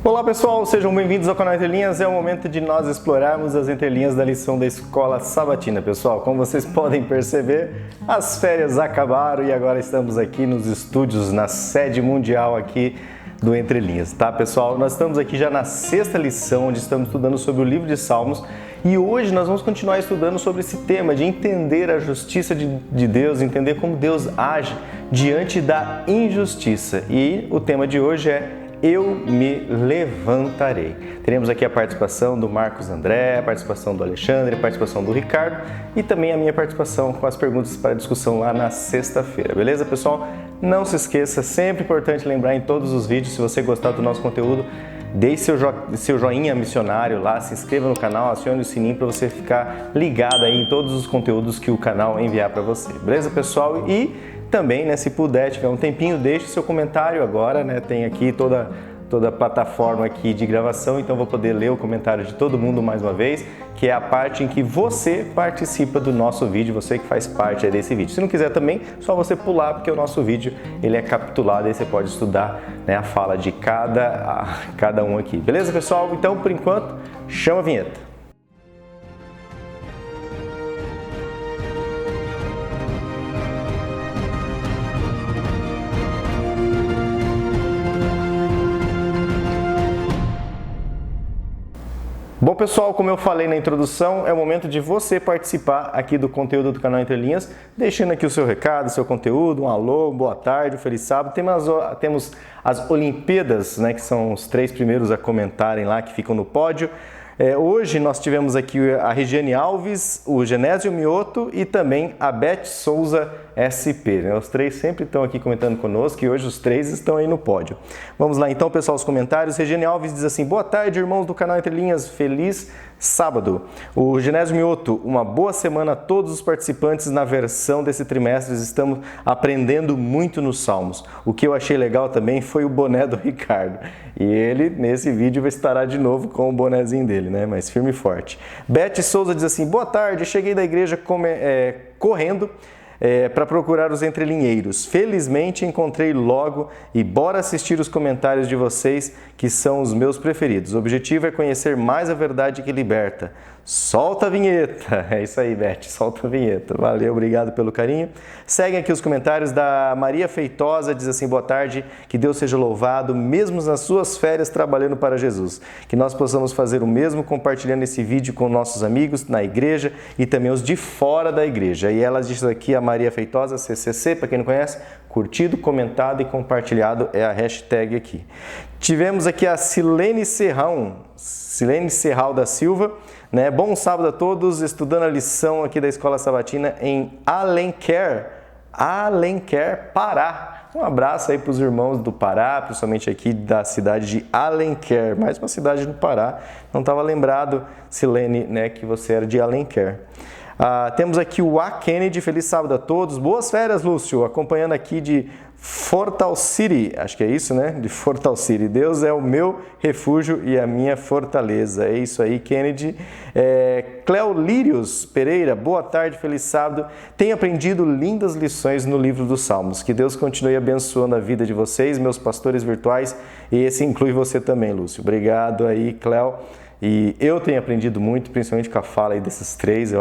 Olá pessoal, sejam bem-vindos ao canal Entrelinhas. É o momento de nós explorarmos as entrelinhas da lição da Escola Sabatina. Pessoal, como vocês podem perceber, as férias acabaram e agora estamos aqui nos estúdios, na sede mundial aqui do Entrelinhas, tá pessoal? Nós estamos aqui já na sexta lição, onde estamos estudando sobre o livro de Salmos e hoje nós vamos continuar estudando sobre esse tema de entender a justiça de Deus, entender como Deus age diante da injustiça. E o tema de hoje é Eu me levantarei. Teremos aqui a participação do Marcos André, a participação do Alexandre, a participação do Ricardo e também a minha participação com as perguntas para discussão lá na sexta-feira, beleza, pessoal? Não se esqueça, sempre importante lembrar em todos os vídeos, se você gostar do nosso conteúdo, deixe seu joinha missionário lá, se inscreva no canal, acione o sininho para você ficar ligado aí em todos os conteúdos que o canal enviar para você, beleza, pessoal? E também, né, se puder, tiver um tempinho, deixe seu comentário agora, né? Tem aqui toda a plataforma aqui de gravação, então vou poder ler o comentário de todo mundo mais uma vez, que é a parte em que você participa do nosso vídeo, você que faz parte desse vídeo. Se não quiser também, só você pular, porque o nosso vídeo ele é capitulado e você pode estudar, né, a fala de cada um aqui. Beleza, pessoal? Então, por enquanto, chama a vinheta. Bom pessoal, como eu falei na introdução, é o momento de você participar aqui do conteúdo do canal Entrelinhas, deixando aqui o seu recado, seu conteúdo, um alô, boa tarde, um feliz sábado. Temos as Olimpíadas, né, que são os 3 primeiros a comentarem lá, que ficam no pódio. Hoje nós tivemos aqui a Regiane Alves, o Genésio Mioto e também a Beth Souza SP. Né? Os 3 sempre estão aqui comentando conosco e hoje os 3 estão aí no pódio. Vamos lá então, pessoal, os comentários. Regiane Alves diz assim: boa tarde, irmãos do canal Entrelinhas, feliz sábado. O Genésio Mioto, uma boa semana a todos os participantes na versão desse trimestre. Estamos aprendendo muito nos Salmos. O que eu achei legal também foi o boné do Ricardo. E ele, nesse vídeo, estará de novo com o bonezinho dele, né? Mas firme e forte. Beth Souza diz assim: boa tarde, cheguei da igreja correndo para procurar os entrelinheiros. Felizmente encontrei logo e bora assistir os comentários de vocês, que são os meus preferidos. O objetivo é conhecer mais a verdade que liberta. Solta a vinheta! É isso aí, Beth, solta a vinheta. Valeu, obrigado pelo carinho. Seguem aqui os comentários da Maria Feitosa, diz assim: boa tarde, que Deus seja louvado, mesmo nas suas férias trabalhando para Jesus. Que nós possamos fazer o mesmo, compartilhando esse vídeo com nossos amigos na igreja e também os de fora da igreja. E ela diz aqui, a Maria Feitosa, CCC, para quem não conhece, curtido, comentado e compartilhado é a hashtag aqui. Tivemos aqui a Silene Serral da Silva, né? Bom sábado a todos, estudando a lição aqui da Escola Sabatina em Alenquer, Pará. Um abraço aí para os irmãos do Pará, principalmente aqui da cidade de Alenquer, mais uma cidade do Pará. Não estava lembrado, Silene, né, que você era de Alenquer. Temos aqui o A. Kennedy, feliz sábado a todos. Boas férias, Lúcio, acompanhando aqui de Fortal City, acho que é isso, né? De Fortal City. Deus é o meu refúgio e a minha fortaleza. É isso aí, Kennedy. Cleolírios Pereira, boa tarde, feliz sábado. Tenho aprendido lindas lições no livro dos Salmos. Que Deus continue abençoando a vida de vocês, meus pastores virtuais, e esse inclui você também, Lúcio. Obrigado aí, Cleo. E eu tenho aprendido muito, principalmente com a fala aí desses 3,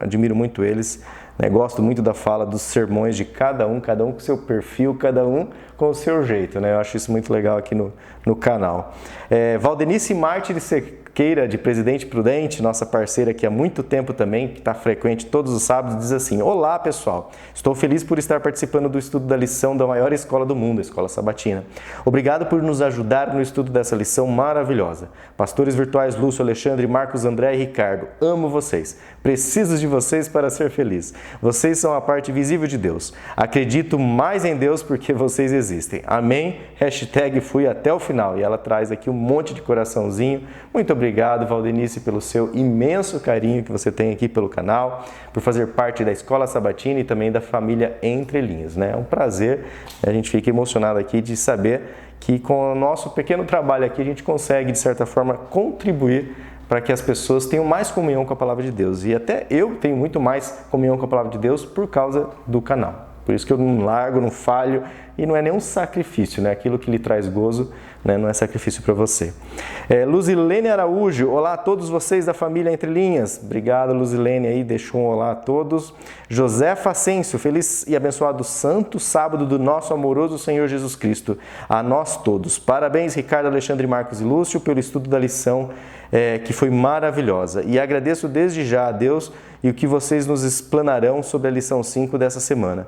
admiro muito eles, né? Gosto muito da fala dos sermões de cada um com seu perfil, cada um com o seu jeito, né? Eu acho isso muito legal aqui no canal. Valdenice Mártires Sequeira, de Presidente Prudente, nossa parceira aqui há muito tempo também, que está frequente todos os sábados, diz assim: olá pessoal, estou feliz por estar participando do estudo da lição da maior escola do mundo, a Escola Sabatina. Obrigado por nos ajudar no estudo dessa lição maravilhosa. Pastores virtuais Lúcio, Alexandre, Marcos, André e Ricardo, amo vocês. Preciso de vocês para ser feliz. Vocês são a parte visível de Deus. Acredito mais em Deus porque vocês existem. Amém? Hashtag fui até o final. E ela traz aqui um monte de coraçãozinho. Muito obrigado, Valdenice, pelo seu imenso carinho que você tem aqui pelo canal, por fazer parte da Escola Sabatina e também da família Entrelinhas, né? É um prazer, a gente fica emocionado aqui de saber que com o nosso pequeno trabalho aqui a gente consegue, de certa forma, contribuir para que as pessoas tenham mais comunhão com a Palavra de Deus. E até eu tenho muito mais comunhão com a Palavra de Deus por causa do canal. Por isso que eu não largo, não falho, e não é nenhum sacrifício, né? Aquilo que lhe traz gozo, né? Não é sacrifício para você. Luzilene Araújo, olá a todos vocês da família Entre Linhas. Obrigado, Luzilene, aí, deixou um olá a todos. Josefa Ascencio, feliz e abençoado santo sábado do nosso amoroso Senhor Jesus Cristo, a nós todos. Parabéns, Ricardo, Alexandre, Marcos e Lúcio, pelo estudo da lição que foi maravilhosa. E agradeço desde já a Deus e o que vocês nos explanarão sobre a lição 5 dessa semana.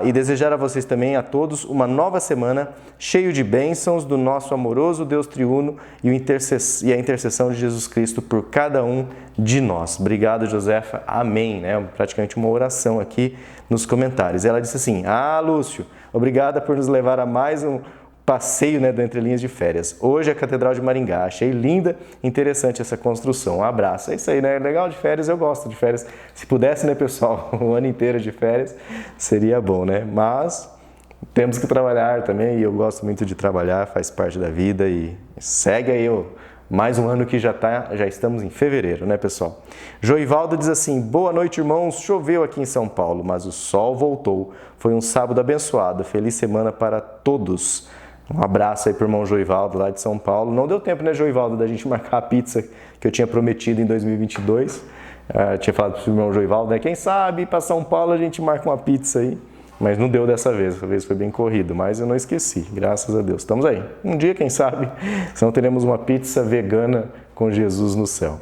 E desejar a vocês também, a todos, uma nova semana cheio de bênçãos do nosso amoroso Deus triuno e a intercessão de Jesus Cristo por cada um de nós. Obrigado, Josefa. Amém. Praticamente uma oração aqui nos comentários. Ela disse assim: Lúcio, obrigada por nos levar a mais um passeio, do Entre Linhas de férias. Hoje a Catedral de Maringá. Achei linda, interessante essa construção. Um abraço. É isso aí, né? Legal de férias, eu gosto de férias. Se pudesse, pessoal, o ano inteiro de férias, seria bom, né? Mas temos que trabalhar também, e eu gosto muito de trabalhar, faz parte da vida, e segue aí mais um ano que já estamos em fevereiro, né, pessoal? Joivaldo diz assim: boa noite, irmãos. Choveu aqui em São Paulo, mas o sol voltou. Foi um sábado abençoado. Feliz semana para todos. Um abraço aí para o irmão Joivaldo, lá de São Paulo. Não deu tempo, né, Joivaldo, da gente marcar a pizza que eu tinha prometido em 2022. Tinha falado para o irmão Joivaldo, né? Quem sabe para São Paulo a gente marca uma pizza aí. Mas não deu dessa vez foi bem corrido. Mas eu não esqueci, graças a Deus. Estamos aí. Um dia, quem sabe, senão teremos uma pizza vegana com Jesus no céu.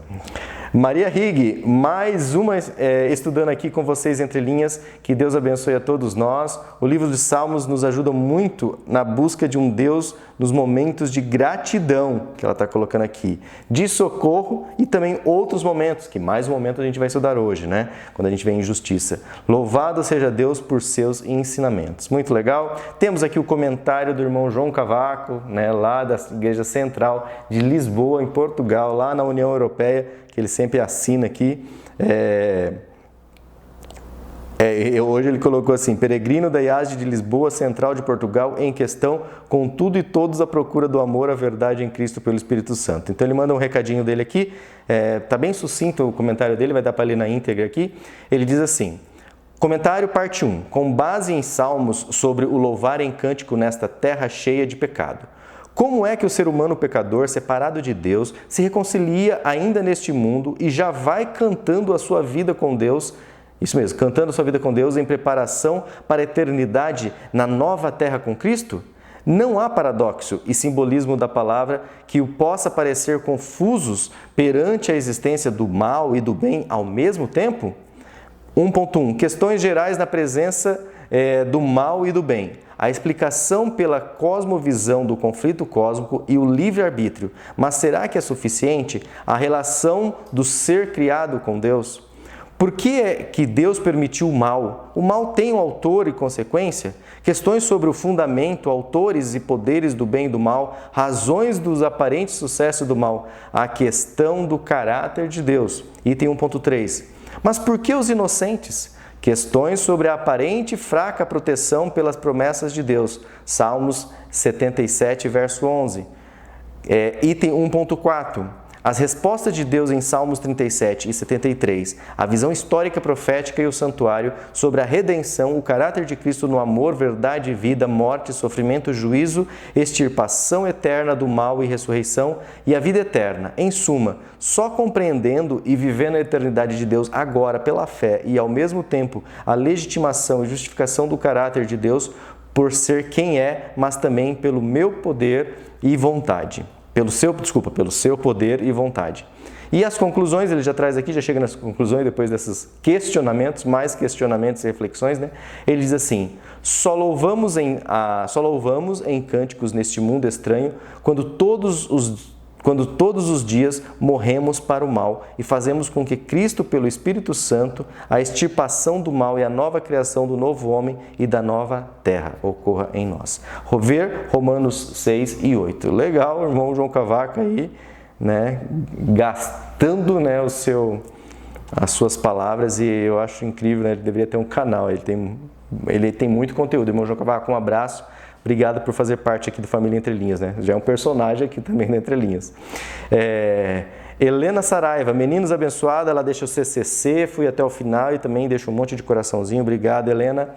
Maria Rig, mais uma estudando aqui com vocês Entre Linhas. Que Deus abençoe a todos nós. O livro de Salmos nos ajuda muito na busca de um Deus nos momentos de gratidão, que ela está colocando aqui, de socorro e também outros momentos, que mais um momento a gente vai estudar hoje, né? Quando a gente vê injustiça. Louvado seja Deus por seus ensinamentos. Muito legal. Temos aqui o comentário do irmão João Cavaco, né, lá da Igreja Central de Lisboa, em Portugal, lá na União Europeia, que ele sempre assina aqui. Hoje ele colocou assim: peregrino da IASD de Lisboa, Central de Portugal, em questão, com tudo e todos à procura do amor, a verdade em Cristo pelo Espírito Santo. Então ele manda um recadinho dele aqui, tá bem sucinto o comentário dele, vai dar para ler na íntegra aqui. Ele diz assim: comentário parte 1, com base em Salmos sobre o louvar em cântico nesta terra cheia de pecado. Como é que o ser humano pecador, separado de Deus, se reconcilia ainda neste mundo e já vai cantando a sua vida com Deus, isso mesmo, cantando a sua vida com Deus em preparação para a eternidade na nova terra com Cristo? Não há paradoxo e simbolismo da palavra que o possa parecer confusos perante a existência do mal e do bem ao mesmo tempo? 1.1. Questões gerais na presença do mal e do bem. A explicação pela cosmovisão do conflito cósmico e o livre-arbítrio. Mas será que é suficiente a relação do ser criado com Deus? Por que é que Deus permitiu o mal? O mal tem um autor e consequência? Questões sobre o fundamento, autores e poderes do bem e do mal, razões dos aparentes sucessos do mal, a questão do caráter de Deus. Item 1.3. Mas por que os inocentes? Questões sobre a aparente e fraca proteção pelas promessas de Deus. Salmos 77, verso 11. Item 1.4. As respostas de Deus em Salmos 37 e 73, a visão histórica profética e o santuário sobre a redenção, o caráter de Cristo no amor, verdade, vida, morte, sofrimento, juízo, extirpação eterna do mal e ressurreição e a vida eterna. Em suma, só compreendendo e vivendo a eternidade de Deus agora pela fé e ao mesmo tempo a legitimação e justificação do caráter de Deus por ser quem é, mas também pelo meu poder e vontade. Pelo seu poder e vontade. E as conclusões, ele já traz aqui, já chega nas conclusões depois desses questionamentos, mais questionamentos e reflexões, né? Ele diz assim: só louvamos em cânticos neste mundo estranho quando todos os dias morremos para o mal e fazemos com que Cristo, pelo Espírito Santo, a extirpação do mal e a nova criação do novo homem e da nova terra ocorra em nós. Ver Romanos 6 e 8. Legal, irmão João Cavaco aí, né, gastando, né, as suas palavras, e eu acho incrível, né, ele deveria ter um canal, ele tem muito conteúdo. Irmão João Cavaco, um abraço. Obrigado por fazer parte aqui do Família Entre Linhas, né? Já é um personagem aqui também na Entre Linhas. Helena Saraiva, meninos abençoada, ela deixa o CCC, fui até o final e também deixa um monte de coraçãozinho, obrigado Helena.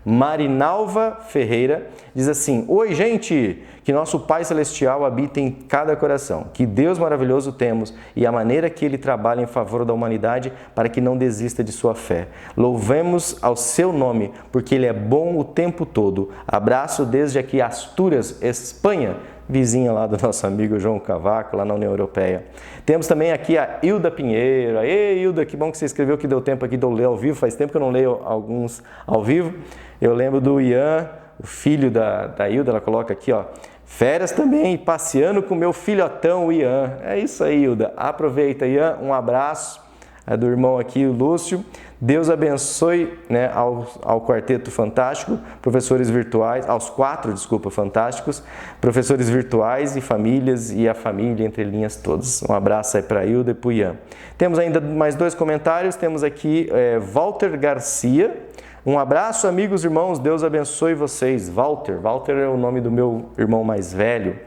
Marinalva Ferreira diz assim: oi gente, que nosso Pai Celestial habita em cada coração, que Deus maravilhoso temos e a maneira que Ele trabalha em favor da humanidade para que não desista de sua fé. Louvemos ao seu nome, porque Ele é bom o tempo todo. Abraço desde aqui Astúrias, Espanha, vizinha lá do nosso amigo João Cavaco, lá na União Europeia. Temos também aqui a Hilda Pinheiro. Aê, Hilda, que bom que você escreveu, que deu tempo aqui de eu ler ao vivo. Faz tempo que eu não leio alguns ao vivo. Eu lembro do Ian, o filho da Hilda, ela coloca aqui, ó, férias também, passeando com meu filhotão, o Ian. É isso aí, Hilda. Aproveita, Ian, um abraço. É do irmão aqui, o Lúcio. Deus abençoe, né, ao quarteto fantástico, professores virtuais, aos quatro, fantásticos, professores virtuais e famílias e a família entre linhas todos. Um abraço aí para a Hilda e para o Ian. Temos ainda mais dois comentários, temos aqui Walter Garcia. Um abraço, amigos, irmãos, Deus abençoe vocês. Walter é o nome do meu irmão mais velho.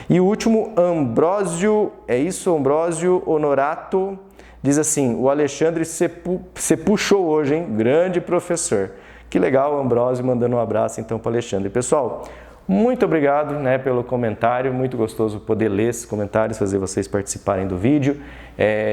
E o último, Ambrósio Honorato, diz assim: o Alexandre se puxou hoje, hein? Grande professor. Que legal, Ambrósio, mandando um abraço então para o Alexandre. Pessoal, muito obrigado, né, pelo comentário, muito gostoso poder ler esses comentários, fazer vocês participarem do vídeo.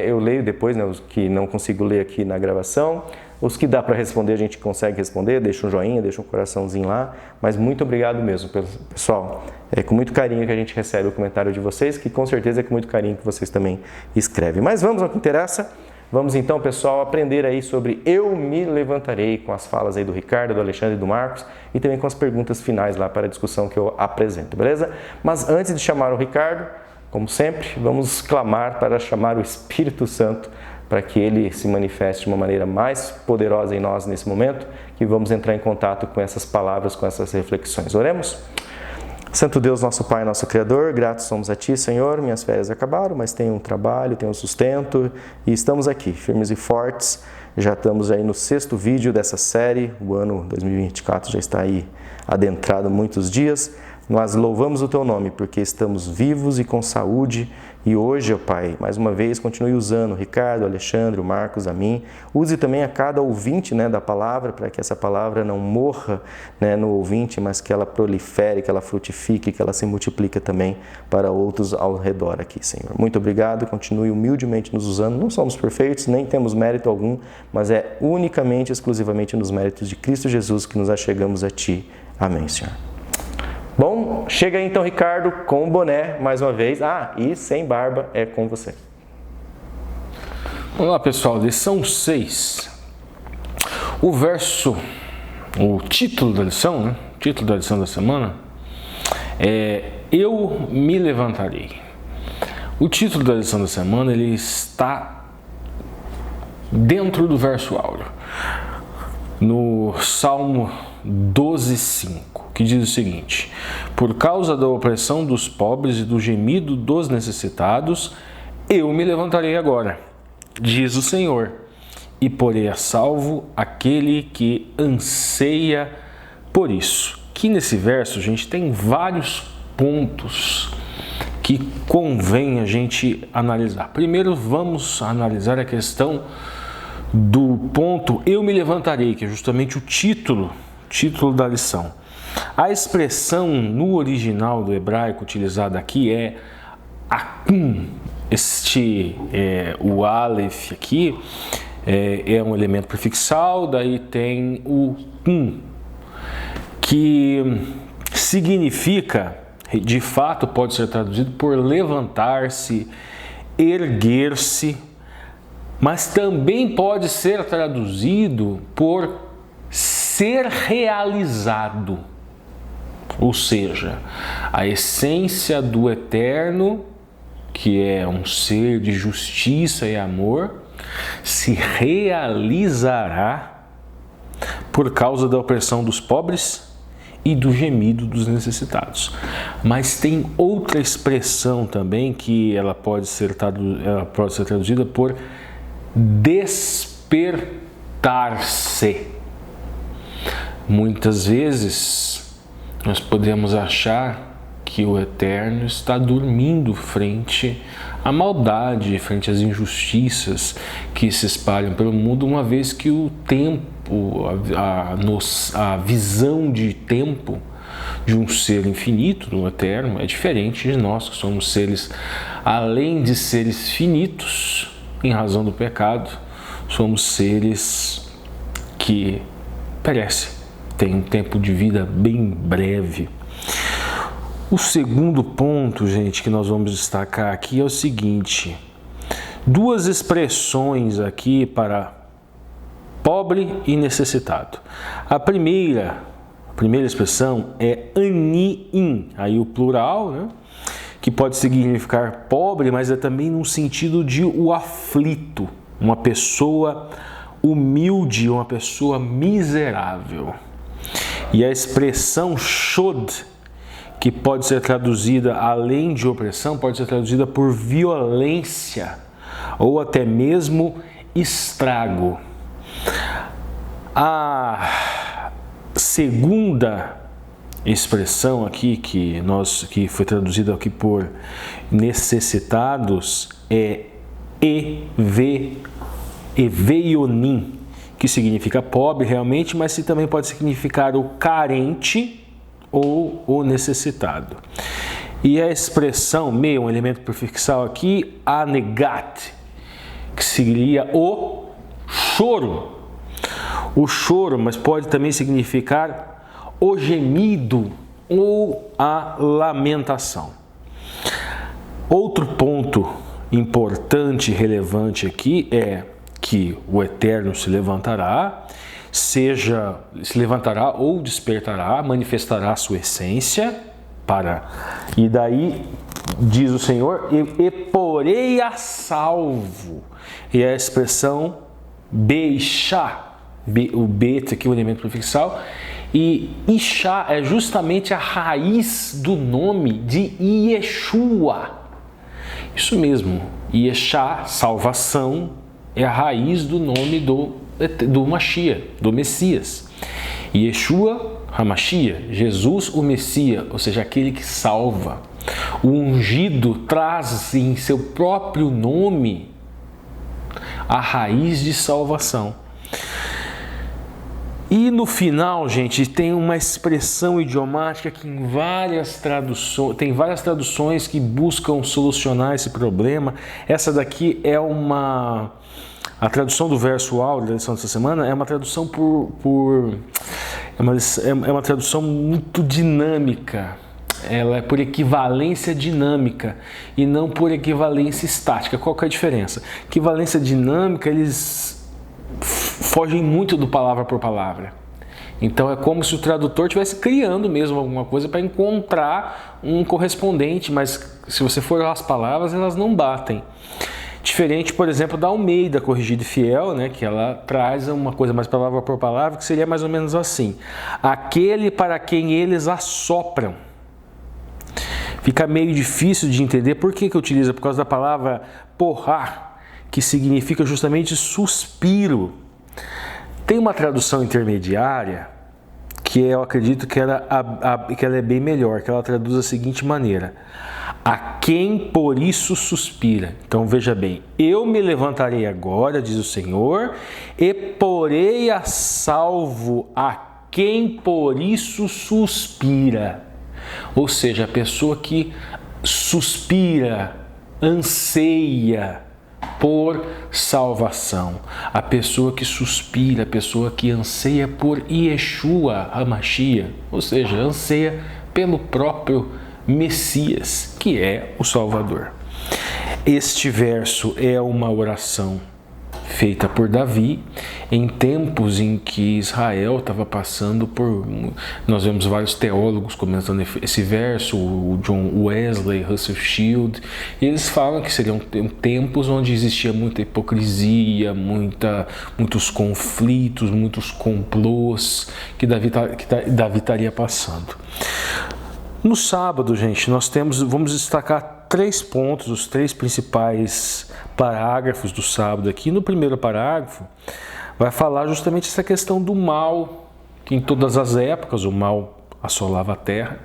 Eu leio depois, né, os que não consigo ler aqui na gravação. Os que dá para responder, a gente consegue responder, deixa um joinha, deixa um coraçãozinho lá, mas muito obrigado mesmo, pessoal. É com muito carinho que a gente recebe o comentário de vocês, que com certeza é com muito carinho que vocês também escrevem. Mas vamos ao que interessa. Vamos então, pessoal, aprender aí sobre Eu Me Levantarei, com as falas aí do Ricardo, do Alexandre e do Marcos, e também com as perguntas finais lá para a discussão que eu apresento, beleza? Mas antes de chamar o Ricardo, como sempre, vamos clamar para chamar o Espírito Santo, para que Ele se manifeste de uma maneira mais poderosa em nós nesse momento, que vamos entrar em contato com essas palavras, com essas reflexões. Oremos? Santo Deus, nosso Pai, nosso Criador, gratos somos a Ti, Senhor. Minhas férias acabaram, mas tenho um trabalho, tenho um sustento e estamos aqui, firmes e fortes. Já estamos aí no 6º vídeo dessa série, o ano 2024 já está aí adentrado muitos dias. Nós louvamos o Teu nome porque estamos vivos e com saúde. E hoje, ó Pai, mais uma vez, continue usando o Ricardo, o Alexandre, o Marcos, a mim. Use também a cada ouvinte, né, da palavra, para que essa palavra não morra, né, no ouvinte, mas que ela prolifere, que ela frutifique, que ela se multiplique também para outros ao redor aqui, Senhor. Muito obrigado, continue humildemente nos usando. Não somos perfeitos, nem temos mérito algum, mas é unicamente, exclusivamente nos méritos de Cristo Jesus que nos achegamos a Ti. Amém, Senhor. Bom, chega aí então, Ricardo, com o boné, mais uma vez. E sem barba, é com você. Olá, pessoal, lição 6. O título da lição, né? O título da lição da semana é Eu Me Levantarei. O título da lição da semana, ele está dentro do verso áureo, no Salmo 12:5, que diz o seguinte: por causa da opressão dos pobres e do gemido dos necessitados, eu me levantarei agora, diz o Senhor, e porei a salvo aquele que anseia por isso. Que nesse verso, gente, tem vários pontos que convém a gente analisar. Primeiro, vamos analisar a questão do ponto Eu Me Levantarei, que é justamente o título da lição. A expressão no original do hebraico utilizada aqui é akum. O aleph aqui é um elemento prefixal, daí tem o kum, que significa, de fato pode ser traduzido por levantar-se, erguer-se, mas também pode ser traduzido por ser realizado, ou seja, a essência do eterno, que é um ser de justiça e amor, se realizará por causa da opressão dos pobres e do gemido dos necessitados. Mas tem outra expressão também que ela pode ser traduzida por despertar-se. Muitas vezes nós podemos achar que o Eterno está dormindo frente à maldade, frente às injustiças que se espalham pelo mundo, uma vez que o tempo, a visão de tempo de um ser infinito, do Eterno, é diferente de nós, que somos seres, além de seres finitos, em razão do pecado, somos seres que perecem, têm um tempo de vida bem breve. O segundo ponto, gente, que nós vamos destacar aqui é o seguinte: duas expressões aqui para pobre e necessitado. A primeira expressão é aniim, aí o plural, né? Que pode significar pobre, mas é também no sentido de o aflito, uma pessoa humilde, uma pessoa miserável. E a expressão shod, que pode ser traduzida, além de opressão, pode ser traduzida por violência ou até mesmo estrago. A segunda expressão aqui que foi traduzida aqui por necessitados é eveionim, que significa pobre realmente, mas também pode significar o carente ou o necessitado. E a expressão meio, um elemento prefixal aqui, anegat, que seria o choro. O choro, mas pode também significar o gemido ou a lamentação. Outro ponto importante e relevante aqui é que o Eterno se levantará ou despertará, manifestará a sua essência e daí diz o Senhor, e porei a salvo. E a expressão Beishá, o bet aqui, o elemento prefixal, e Ishá é justamente a raiz do nome de Yeshua. Isso mesmo, Yeshá, salvação, é a raiz do nome do Mashiach, do Messias. Yeshua HaMashiach, Jesus o Messias, ou seja, aquele que salva. O ungido traz em seu próprio nome a raiz de salvação. E no final, gente, tem uma expressão idiomática que tem várias traduções que buscam solucionar esse problema. Essa daqui é a tradução do verso áureo da lição dessa semana é uma tradução é uma tradução muito dinâmica. Ela é por equivalência dinâmica e não por equivalência estática. Qual que é a diferença? Equivalência dinâmica, eles fogem muito do palavra por palavra. Então é como se o tradutor estivesse criando mesmo alguma coisa para encontrar um correspondente, mas se você for às palavras, elas não batem. Diferente, por exemplo, da Almeida Corrigida e Fiel, né, que ela traz uma coisa mais palavra por palavra, que seria mais ou menos assim: aquele para quem eles assopram. Fica meio difícil de entender por que utiliza, por causa da palavra porá, que significa justamente suspiro. Tem uma tradução intermediária que eu acredito que ela é bem melhor, que ela traduz da seguinte maneira: a quem por isso suspira. Então veja bem, eu me levantarei agora, diz o Senhor, e porei a salvo a quem por isso suspira. Ou seja, a pessoa que suspira, anseia por salvação, a pessoa que suspira, a pessoa que anseia por Yeshua HaMashiach, ou seja, anseia pelo próprio Messias, que é o Salvador. Este verso é uma oração feita por Davi em tempos em que Israel estava passando por... Nós vemos vários teólogos comentando esse verso, o John Wesley, Russell Shield, e eles falam que seriam tempos onde existia muita hipocrisia, muitos conflitos, muitos complôs que Davi estaria passando. No sábado, gente, vamos destacar 3 pontos, os 3 principais parágrafos do sábado aqui. No primeiro parágrafo, vai falar justamente essa questão do mal, que em todas as épocas o mal assolava a terra.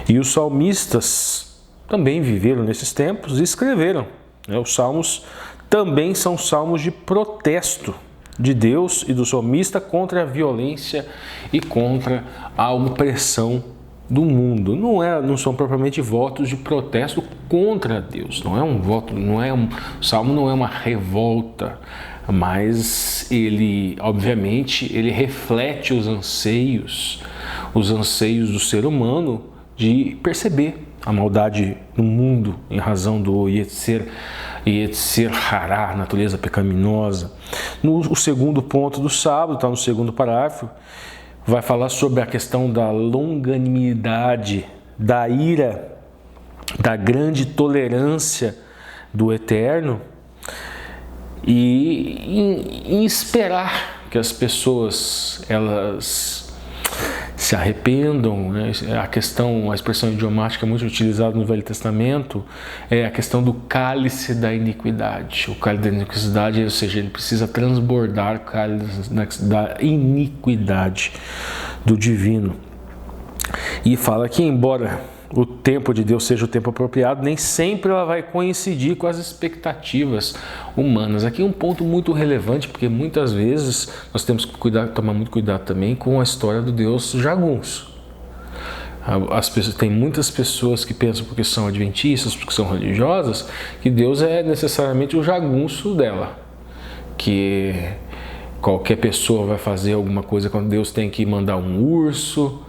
E os salmistas também viveram nesses tempos e escreveram. Os salmos também são salmos de protesto de Deus e do salmista contra a violência e contra a opressão do mundo. Não são propriamente votos de protesto contra Deus. Não é um voto, o salmo não é uma revolta, mas ele, obviamente, ele reflete os anseios do ser humano de perceber a maldade no mundo em razão do Yetzer Hará, natureza pecaminosa. O segundo ponto do sábado, está no segundo parágrafo, vai falar sobre a questão da longanimidade, da ira, da grande tolerância do Eterno e em esperar que as pessoas elas se arrependam, né? A expressão idiomática muito utilizada no Velho Testamento é a questão do cálice da iniquidade. O cálice da iniquidade, ou seja, ele precisa transbordar o cálice da iniquidade do divino. E fala que, embora o tempo de Deus seja o tempo apropriado, nem sempre ela vai coincidir com as expectativas humanas. Aqui é um ponto muito relevante, porque muitas vezes nós temos que tomar muito cuidado também com a história do Deus jagunço. Tem muitas pessoas que pensam, porque são adventistas, porque são religiosas, que Deus é necessariamente o jagunço dela, que qualquer pessoa vai fazer alguma coisa quando Deus tem que mandar um urso,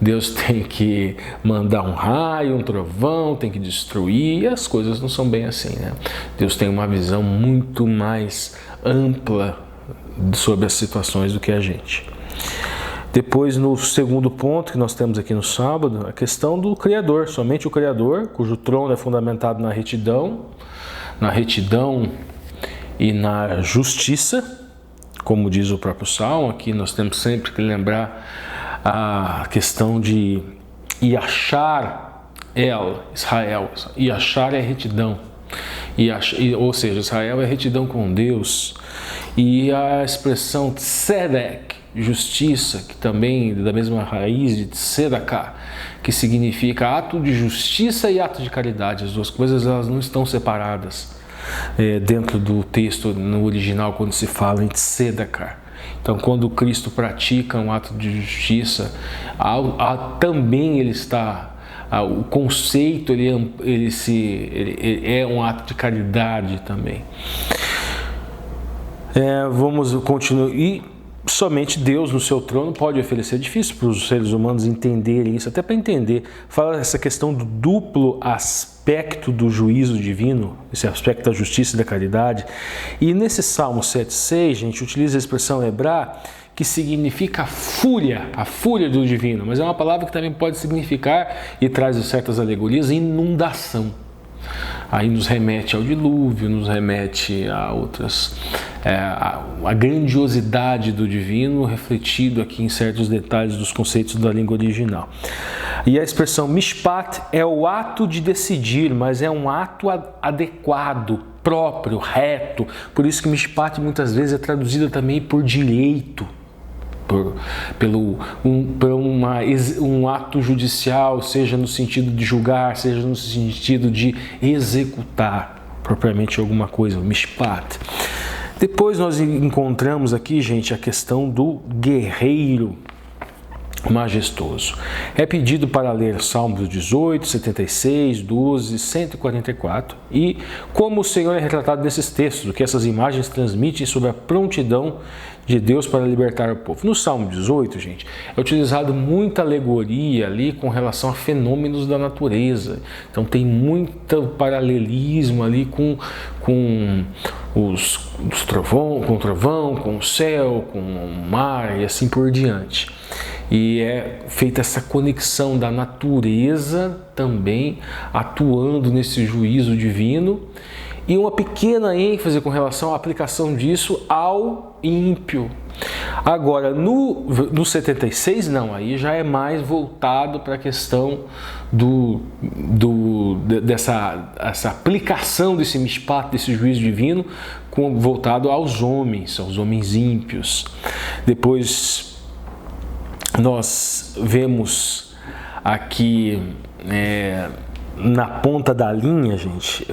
Deus tem que mandar um raio, um trovão, tem que destruir, e as coisas não são bem assim, né? Deus tem uma visão muito mais ampla sobre as situações do que a gente. Depois, no segundo ponto que nós temos aqui no sábado, a questão do Criador. Somente o Criador, cujo trono é fundamentado na retidão e na justiça, como diz o próprio Salmo. Aqui nós temos sempre que lembrar a questão de Yashar Israel. Yashar é retidão, ou seja, Israel é retidão com Deus. E a expressão Tzedek, justiça, que também da mesma raiz de Tzedakah, que significa ato de justiça e ato de caridade. As duas coisas elas não estão separadas dentro do texto no original quando se fala em Tzedakah. Então, quando Cristo pratica um ato de justiça, também ele está, o conceito ele é um ato de caridade também. Vamos continuar. E somente Deus no seu trono pode oferecer. É difícil para os seres humanos entenderem isso, até para entender. Fala essa questão do duplo aspecto do juízo divino, esse aspecto da justiça e da caridade. E nesse Salmo 7,6, gente, utiliza a expressão hebrá, que significa fúria, a fúria do divino, mas é uma palavra que também pode significar, e traz certas alegorias, inundação. Aí nos remete ao dilúvio, nos remete a outras, a grandiosidade do divino refletido aqui em certos detalhes dos conceitos da língua original. E a expressão mishpat é o ato de decidir, mas é um ato adequado, próprio, reto. Por isso que mishpat muitas vezes é traduzida também por direito, um ato judicial, seja no sentido de julgar, seja no sentido de executar propriamente alguma coisa, mishpat. Depois nós encontramos aqui, gente, a questão do guerreiro majestoso. É pedido para ler Salmos 18, 76, 12, 144 e como o Senhor é retratado nesses textos, o que essas imagens transmitem sobre a prontidão de Deus para libertar o povo. No Salmo 18, gente, é utilizado muita alegoria ali com relação a fenômenos da natureza. Então tem muito paralelismo ali com o trovão, com o céu, com o mar e assim por diante. E é feita essa conexão da natureza também atuando nesse juízo divino e uma pequena ênfase com relação à aplicação disso ao ímpio. Agora, no 76, não, aí já é mais voltado para a questão dessa aplicação desse mishpat, desse juízo divino, voltado aos homens ímpios. Depois nós vemos aqui na ponta da linha, gente,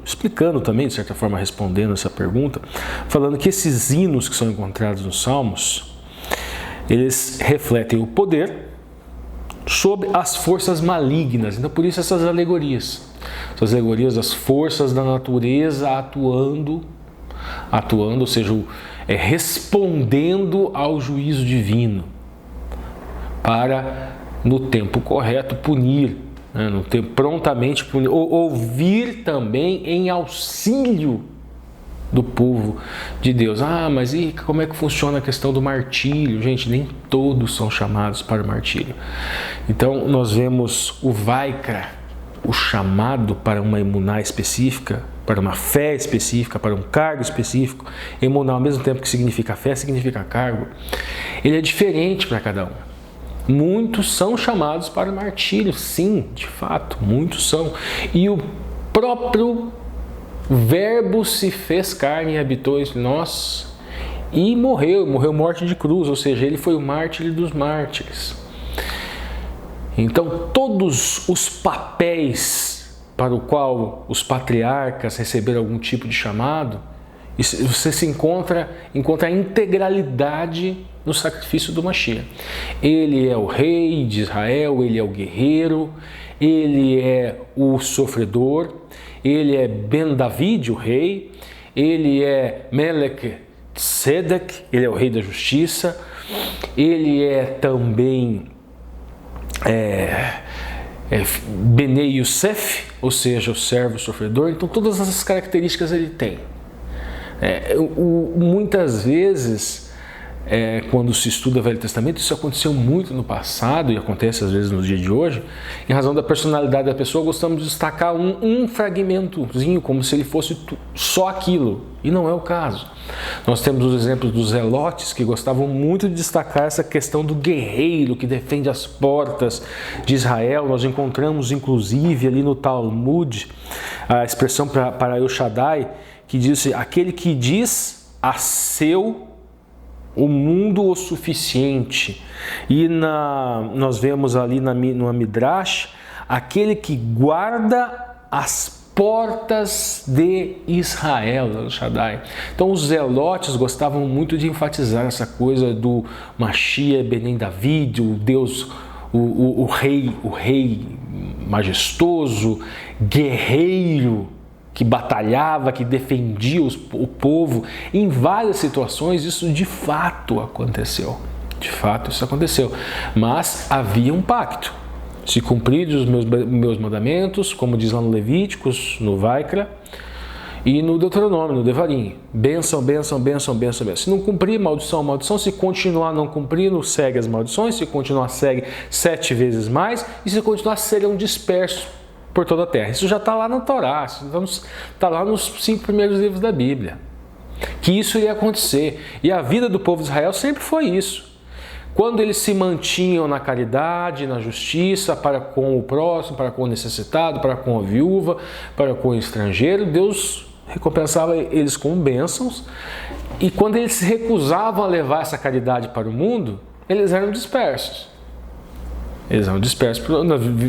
explicando também, de certa forma, respondendo essa pergunta, falando que esses hinos que são encontrados nos Salmos, eles refletem o poder sobre as forças malignas. Então, por isso essas alegorias das forças da natureza atuando, ou seja, respondendo ao juízo divino, para, no tempo correto, punir, né? No tempo prontamente punir, ou vir também em auxílio do povo de Deus. Mas e como é que funciona a questão do martírio? Gente, nem todos são chamados para o martírio. Então, nós vemos o Vaikra, o chamado para uma emuná específica, para uma fé específica, para um cargo específico. Emuná, ao mesmo tempo que significa fé, significa cargo. Ele é diferente para cada um. Muitos são chamados para o martírio, sim, de fato, muitos são. E o próprio Verbo se fez carne e habitou entre nós e morreu morte de cruz, ou seja, ele foi o mártir dos mártires. Então, todos os papéis para o qual os patriarcas receberam algum tipo de chamado, você se encontra a integralidade no sacrifício do Mashiach. Ele é o rei de Israel, ele é o guerreiro, ele é o sofredor, ele é Ben David, o rei, ele é Melech Tzedek, ele é o rei da justiça, ele é também Benei Yosef, ou seja, o servo sofredor. Então todas essas características ele tem. Muitas vezes, quando se estuda o Velho Testamento, isso aconteceu muito no passado e acontece às vezes no dia de hoje, em razão da personalidade da pessoa, gostamos de destacar um fragmentozinho, como se ele fosse só aquilo, e não é o caso. Nós temos os exemplos dos zelotes, que gostavam muito de destacar essa questão do guerreiro que defende as portas de Israel. Nós encontramos inclusive ali no Talmud a expressão para El Shaddai, que diz: aquele que diz a seu o mundo o suficiente. E nós vemos ali no Midrash, aquele que guarda as portas de Israel, El Shaddai. Então os zelotes gostavam muito de enfatizar essa coisa do Mashiach Ben David, o Deus, o rei majestoso, guerreiro, que batalhava, que defendia o povo. Em várias situações isso de fato aconteceu. De fato isso aconteceu. Mas havia um pacto. Se cumpridos os meus mandamentos, como diz lá no Levíticos, no Vaikra, e no Deuteronômio, no Devarim. Bênção, bênção, bênção, bênção, bênção. Se não cumprir, maldição, maldição. Se continuar não cumprindo, segue as maldições. Se continuar, segue 7 vezes mais. E se continuar, serão dispersos por toda a terra. Isso já está lá na Torá, está lá nos 5 primeiros livros da Bíblia, que isso iria acontecer. E a vida do povo de Israel sempre foi isso. Quando eles se mantinham na caridade, na justiça, para com o próximo, para com o necessitado, para com a viúva, para com o estrangeiro, Deus recompensava eles com bênçãos. E quando eles se recusavam a levar essa caridade para o mundo, eles eram dispersos. Eles eram dispersos.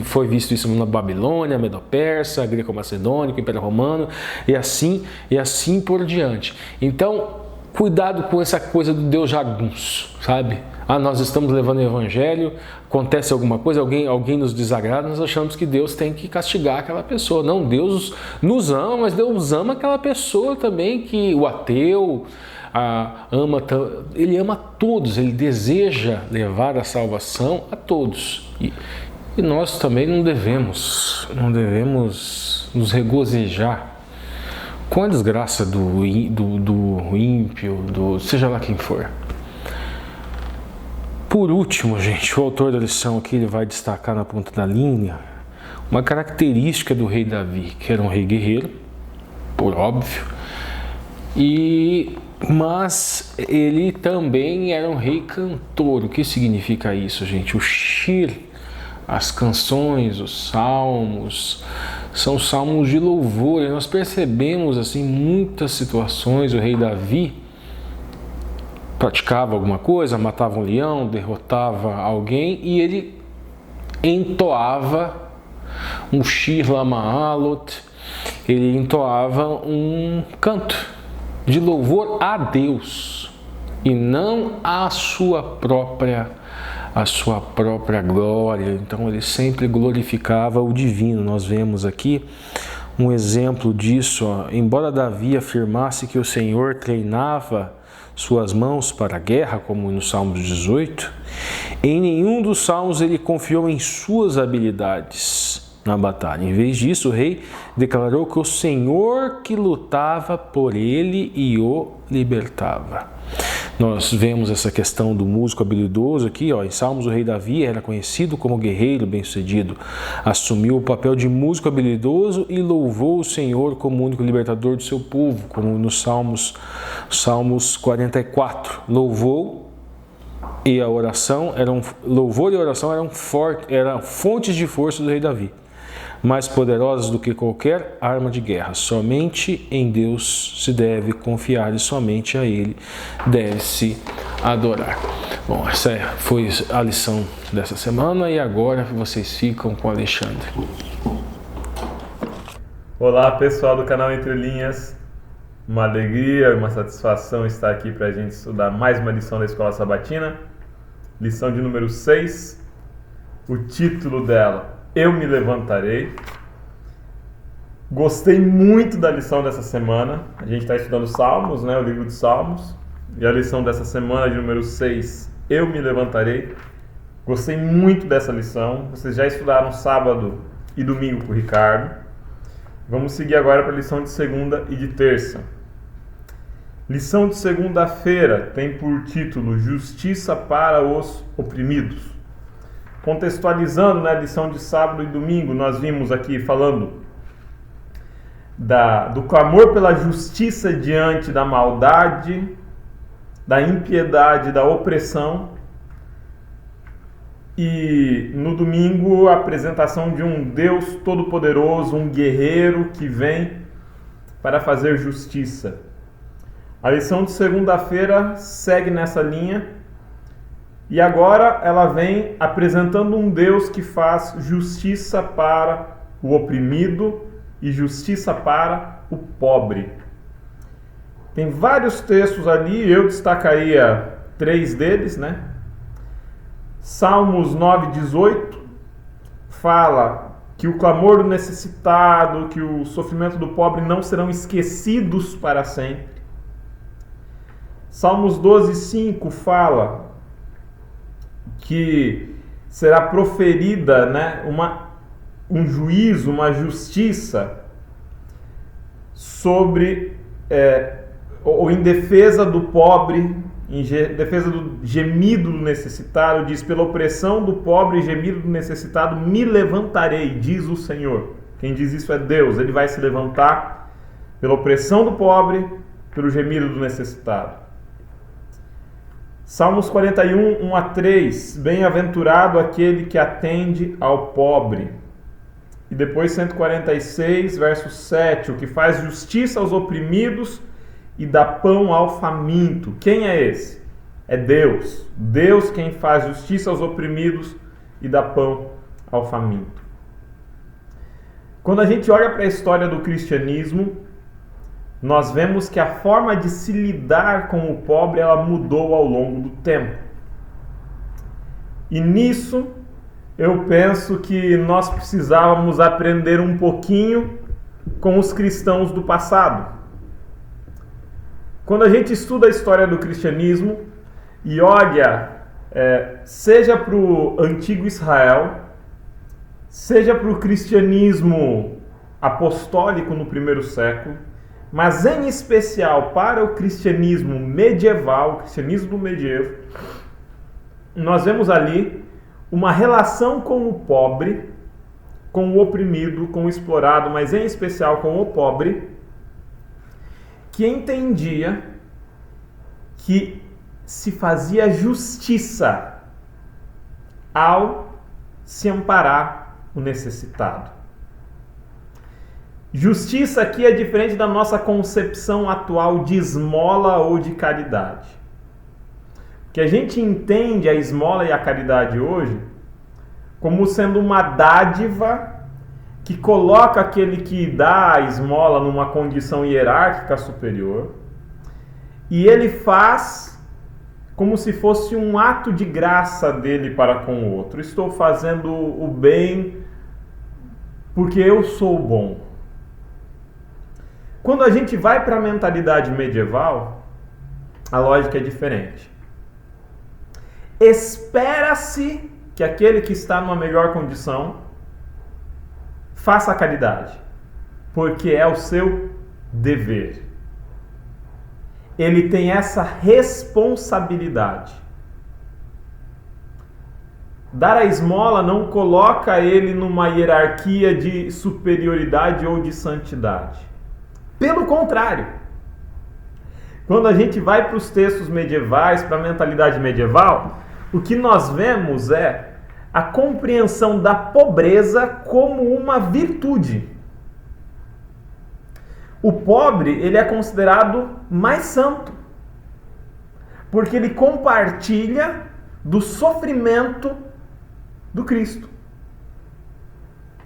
Foi visto isso na Babilônia, Medo-Persa, Greco-Macedônico, Império Romano e assim por diante. Então, cuidado com essa coisa do Deus jagunço, sabe? Nós estamos levando o evangelho, acontece alguma coisa, alguém nos desagrada, nós achamos que Deus tem que castigar aquela pessoa. Não, Deus nos ama, mas Deus ama aquela pessoa também, que o ateu ele ama todos, ele deseja levar a salvação a todos. E nós também não devemos nos regozijar com a desgraça do ímpio, seja lá quem for. Por último, gente, o autor da lição aqui ele vai destacar na ponta da linha uma característica do rei Davi, que era um rei guerreiro, por óbvio, mas ele também era um rei cantor. O que significa isso, gente? O shir, as canções, os salmos, são salmos de louvor. E nós percebemos assim muitas situações. O rei Davi praticava alguma coisa, matava um leão, derrotava alguém e ele entoava um Shir Lamaalot, ele entoava um canto de louvor a Deus e não à sua própria glória. Então ele sempre glorificava o divino. Nós vemos aqui um exemplo disso, ó. Embora Davi afirmasse que o Senhor treinava suas mãos para a guerra, como no Salmos 18, em nenhum dos salmos ele confiou em suas habilidades na batalha. Em vez disso, o rei declarou que o Senhor que lutava por ele e o libertava. Nós vemos essa questão do músico habilidoso aqui, ó. Em Salmos, o rei Davi era conhecido como guerreiro bem-sucedido, assumiu o papel de músico habilidoso e louvou o Senhor como único libertador do seu povo, como nos Salmos 44. Louvor e oração eram fontes de força do rei Davi, mais poderosas do que qualquer arma de guerra. Somente em Deus se deve confiar e somente a Ele deve-se adorar. Bom, essa foi a lição dessa semana e agora vocês ficam com o Alexandre. Olá, pessoal do canal Entre Linhas. Uma alegria e uma satisfação estar aqui para a gente estudar mais uma lição da Escola Sabatina. Lição de número 6. O título dela: Eu me levantarei. Gostei muito da lição dessa semana. A gente está estudando Salmos, né? O livro dos Salmos. E a lição dessa semana, de número 6, Eu me levantarei. Gostei muito dessa lição. Vocês já estudaram sábado e domingo com o Ricardo. Vamos seguir agora para a lição de segunda e de terça. Lição de segunda-feira tem por título Justiça para os oprimidos. Contextualizando, né, a lição de sábado e domingo, nós vimos aqui falando do clamor pela justiça diante da maldade, da impiedade, da opressão. E no domingo, a apresentação de um Deus todo-poderoso, um guerreiro que vem para fazer justiça. A lição de segunda-feira segue nessa linha. E agora ela vem apresentando um Deus que faz justiça para o oprimido e justiça para o pobre. Tem vários textos ali, eu destacaria 3 deles, né? Salmos 9:18 fala que o clamor do necessitado, que o sofrimento do pobre não serão esquecidos para sempre. Salmos 12:5 fala que será proferida, né, um juízo, uma justiça sobre ou em defesa do pobre, em defesa do gemido do necessitado. Diz: pela opressão do pobre e gemido do necessitado me levantarei, diz o Senhor. Quem diz isso é Deus. Ele vai se levantar pela opressão do pobre, pelo gemido do necessitado. Salmos 41, 1-3, bem-aventurado aquele que atende ao pobre. E depois 146, verso 7, o que faz justiça aos oprimidos e dá pão ao faminto. Quem é esse? É Deus. Deus quem faz justiça aos oprimidos e dá pão ao faminto. Quando a gente olha para a história do cristianismo, nós vemos que a forma de se lidar com o pobre, ela mudou ao longo do tempo. E nisso, eu penso que nós precisávamos aprender um pouquinho com os cristãos do passado. Quando a gente estuda a história do cristianismo e olha, seja para o antigo Israel, seja para o cristianismo apostólico no primeiro século, mas em especial para o cristianismo medieval, o cristianismo do medievo, nós vemos ali uma relação com o pobre, com o oprimido, com o explorado, mas em especial com o pobre, que entendia que se fazia justiça ao se amparar o necessitado. Justiça aqui é diferente da nossa concepção atual de esmola ou de caridade. Que a gente entende a esmola e a caridade hoje como sendo uma dádiva que coloca aquele que dá a esmola numa condição hierárquica superior, e ele faz como se fosse um ato de graça dele para com o outro. Estou fazendo o bem porque eu sou bom. Quando a gente vai para a mentalidade medieval, a lógica é diferente. Espera-se que aquele que está numa melhor condição faça a caridade, porque é o seu dever. Ele tem essa responsabilidade. Dar a esmola não coloca ele numa hierarquia de superioridade ou de santidade. Pelo contrário, quando a gente vai para os textos medievais, para a mentalidade medieval, o que nós vemos é a compreensão da pobreza como uma virtude. O pobre, ele é considerado mais santo, porque ele compartilha do sofrimento do Cristo.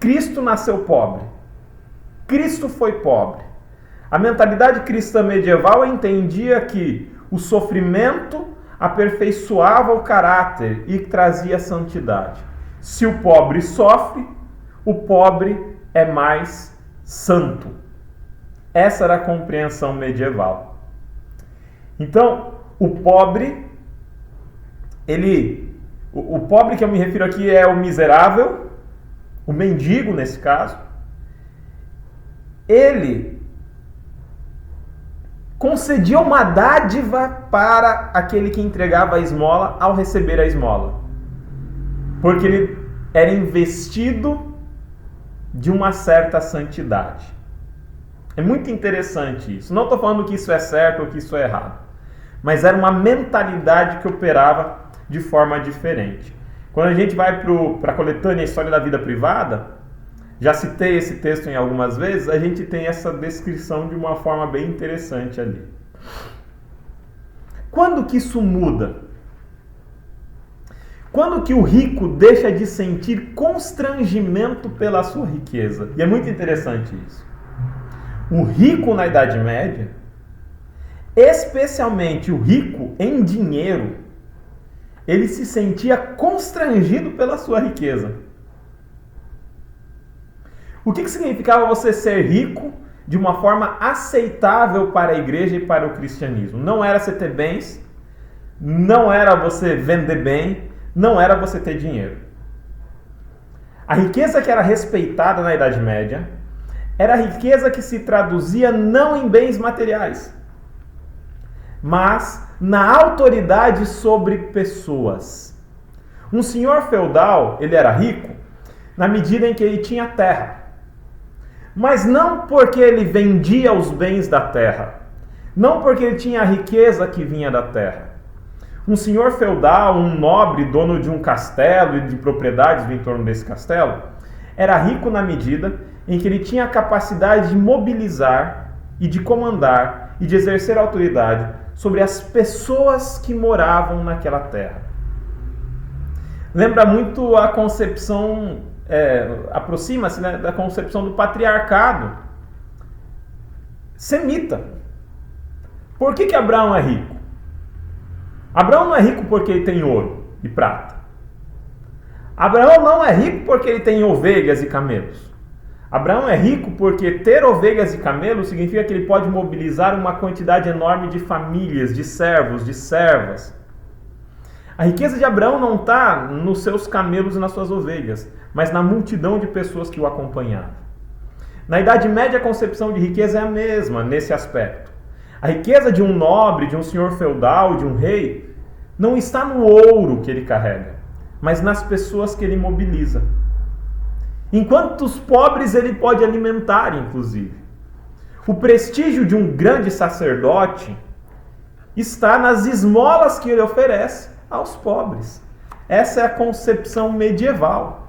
Cristo nasceu pobre. Cristo foi pobre. A mentalidade cristã medieval entendia que o sofrimento aperfeiçoava o caráter e trazia santidade. Se o pobre sofre, o pobre é mais santo. Essa era a compreensão medieval. Então, o pobre, o pobre que eu me refiro aqui é o miserável, o mendigo nesse caso. Ele concedia uma dádiva para aquele que entregava a esmola ao receber a esmola, porque ele era investido de uma certa santidade. É muito interessante isso. Não estou falando que isso é certo ou que isso é errado, mas era uma mentalidade que operava de forma diferente. Quando a gente vai para a coletânea História da Vida Privada, já citei esse texto em algumas vezes, a gente tem essa descrição de uma forma bem interessante ali. Quando que isso muda? Quando que o rico deixa de sentir constrangimento pela sua riqueza? E é muito interessante isso. O rico na Idade Média, especialmente o rico em dinheiro, ele se sentia constrangido pela sua riqueza. O que significava você ser rico de uma forma aceitável para a igreja e para o cristianismo? Não era você ter bens, não era você vender bem, não era você ter dinheiro. A riqueza que era respeitada na Idade Média era a riqueza que se traduzia não em bens materiais, mas na autoridade sobre pessoas. Um senhor feudal, ele era rico na medida em que ele tinha terra. Mas não porque ele vendia os bens da terra, não porque ele tinha a riqueza que vinha da terra. Um senhor feudal, um nobre, dono de um castelo e de propriedades do entorno desse castelo, era rico na medida em que ele tinha a capacidade de mobilizar e de comandar e de exercer autoridade sobre as pessoas que moravam naquela terra. Lembra muito a concepção, aproxima-se, né, da concepção do patriarcado semita. Por que Abraão é rico? Abraão não é rico porque ele tem ouro e prata. Abraão não é rico porque ele tem ovelhas e camelos. Abraão é rico porque ter ovelhas e camelos significa que ele pode mobilizar uma quantidade enorme de famílias, de servos, de servas. A riqueza de Abraão não está nos seus camelos e nas suas ovelhas, mas na multidão de pessoas que o acompanhavam. Na Idade Média, a concepção de riqueza é a mesma nesse aspecto. A riqueza de um nobre, de um senhor feudal, de um rei, não está no ouro que ele carrega, mas nas pessoas que ele mobiliza. Enquanto os pobres ele pode alimentar, inclusive. O prestígio de um grande sacerdote está nas esmolas que ele oferece aos pobres. Essa é a concepção medieval,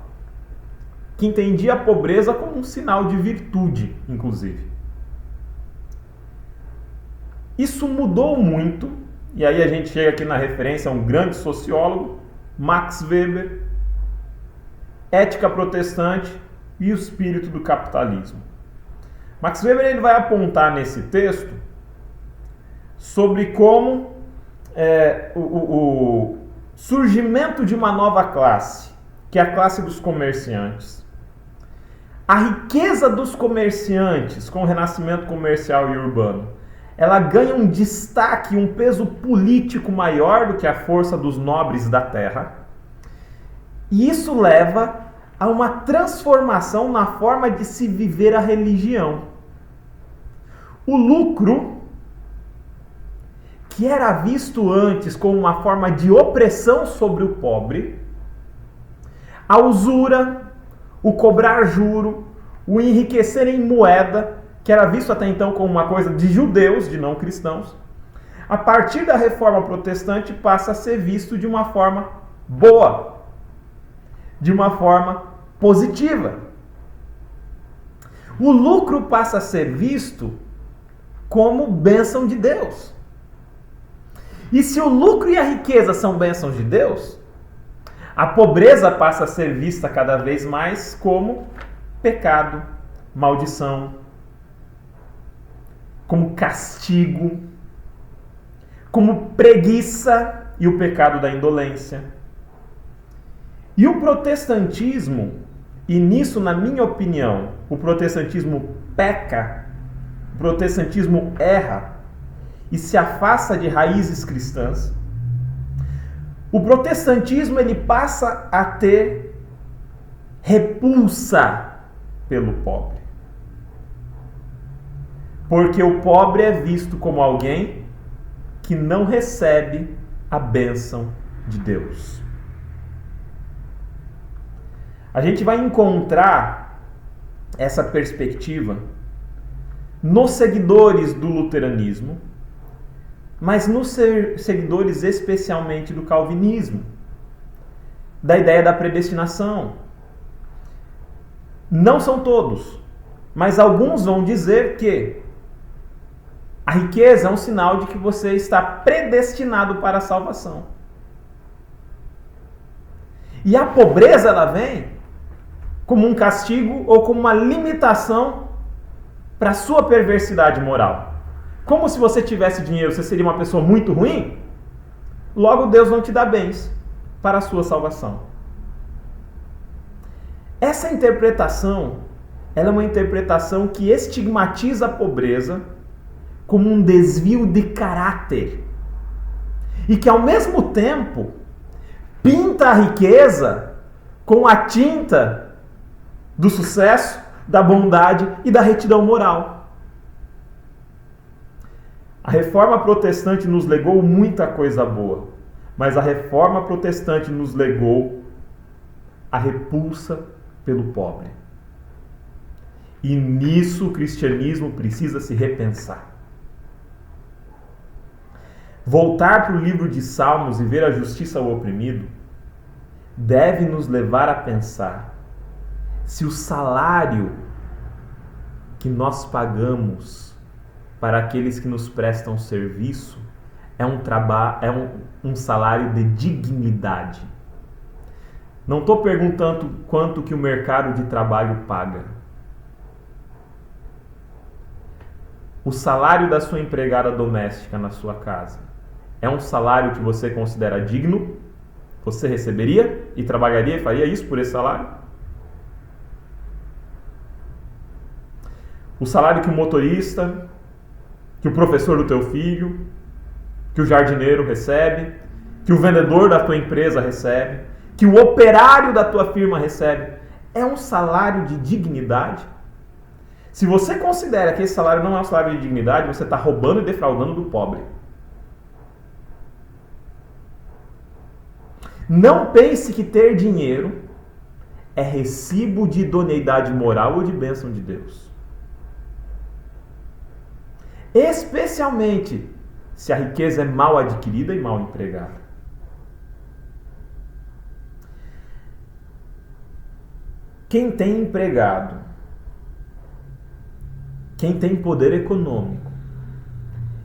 que entendia a pobreza como um sinal de virtude, inclusive. Isso mudou muito, e aí a gente chega aqui na referência a um grande sociólogo, Max Weber, Ética Protestante, e o espírito do capitalismo. Max Weber ele vai apontar nesse texto sobre como o surgimento de uma nova classe, que é a classe dos comerciantes. A riqueza dos comerciantes com o renascimento comercial e urbano, ela ganha um destaque, um peso político maior do que a força dos nobres da terra. E isso leva a uma transformação na forma de se viver a religião. O lucro, que era visto antes como uma forma de opressão sobre o pobre, a usura, o cobrar juro, o enriquecer em moeda, que era visto até então como uma coisa de judeus, de não cristãos, a partir da reforma protestante passa a ser visto de uma forma boa, de uma forma positiva. O lucro passa a ser visto como bênção de Deus. E se o lucro e a riqueza são bênçãos de Deus, a pobreza passa a ser vista cada vez mais como pecado, maldição, como castigo, como preguiça e o pecado da indolência. E o protestantismo, e nisso, na minha opinião, o protestantismo peca, o protestantismo erra e se afasta de raízes cristãs. O protestantismo ele passa a ter repulsa pelo pobre. Porque o pobre é visto como alguém que não recebe a bênção de Deus. A gente vai encontrar essa perspectiva nos seguidores do luteranismo, mas nos seguidores especialmente do calvinismo, da ideia da predestinação. Não são todos, mas alguns vão dizer que a riqueza é um sinal de que você está predestinado para a salvação. E a pobreza ela vem como um castigo ou como uma limitação para a sua perversidade moral. Como se você tivesse dinheiro, você seria uma pessoa muito ruim? Logo Deus não te dá bens para a sua salvação. Essa interpretação, ela é uma interpretação que estigmatiza a pobreza como um desvio de caráter. E que ao mesmo tempo pinta a riqueza com a tinta do sucesso, da bondade e da retidão moral. A reforma protestante nos legou muita coisa boa, mas a reforma protestante nos legou a repulsa pelo pobre. E nisso o cristianismo precisa se repensar. Voltar para o livro de Salmos e ver a justiça ao oprimido deve nos levar a pensar se o salário que nós pagamos para aqueles que nos prestam serviço é um salário de dignidade. Não estou perguntando quanto que o mercado de trabalho paga. O salário da sua empregada doméstica na sua casa é um salário que você considera digno? Você receberia e trabalharia e faria isso por esse salário? O salário que o motorista, que o professor do teu filho, que o jardineiro recebe, que o vendedor da tua empresa recebe, que o operário da tua firma recebe, é um salário de dignidade? Se você considera que esse salário não é um salário de dignidade, você está roubando e defraudando do pobre. Não pense que ter dinheiro é recibo de idoneidade moral ou de bênção de Deus. Especialmente se a riqueza é mal adquirida e mal empregada. Quem tem empregado, quem tem poder econômico,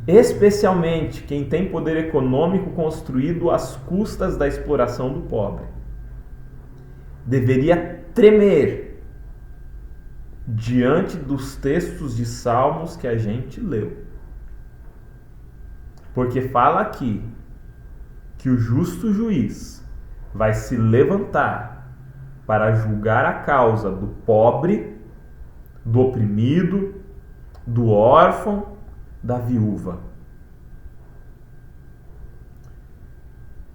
especialmente quem tem poder econômico construído às custas da exploração do pobre, deveria tremer diante dos textos de Salmos que a gente leu. Porque fala aqui que o justo juiz vai se levantar para julgar a causa do pobre, do oprimido, do órfão, da viúva.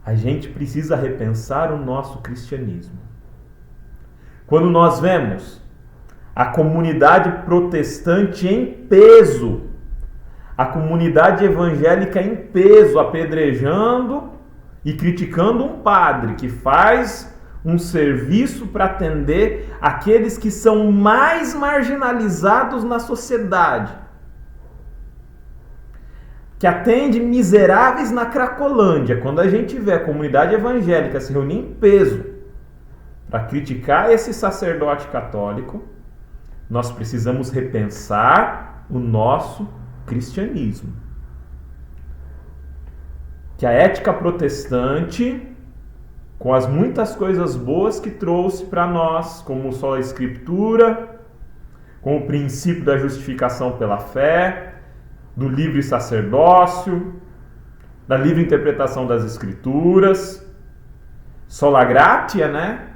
A gente precisa repensar o nosso cristianismo. Quando nós vemos a comunidade protestante em peso, a comunidade evangélica em peso, apedrejando e criticando um padre que faz um serviço para atender aqueles que são mais marginalizados na sociedade, que atende miseráveis na Cracolândia. Quando a gente vê a comunidade evangélica se reunir em peso para criticar esse sacerdote católico, nós precisamos repensar o nosso cristianismo. Que a ética protestante, com as muitas coisas boas que trouxe para nós, como só a Escritura, com o princípio da justificação pela fé, do livre sacerdócio, da livre interpretação das Escrituras, sola gratia, né?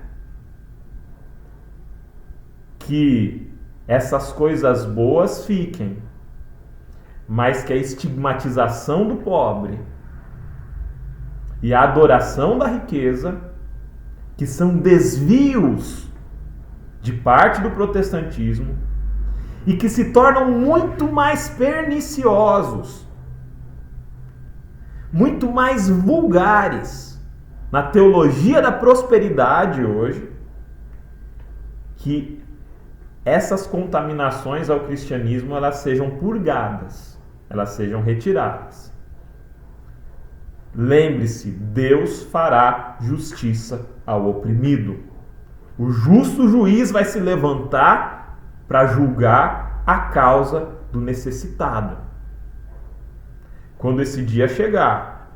Que essas coisas boas fiquem, mas que a estigmatização do pobre e a adoração da riqueza, que são desvios de parte do protestantismo e que se tornam muito mais perniciosos, muito mais vulgares na teologia da prosperidade hoje, que essas contaminações ao cristianismo elas sejam purgadas, elas sejam retiradas. Lembre-se, Deus fará justiça ao oprimido. O justo juiz vai se levantar para julgar a causa do necessitado. Quando esse dia chegar,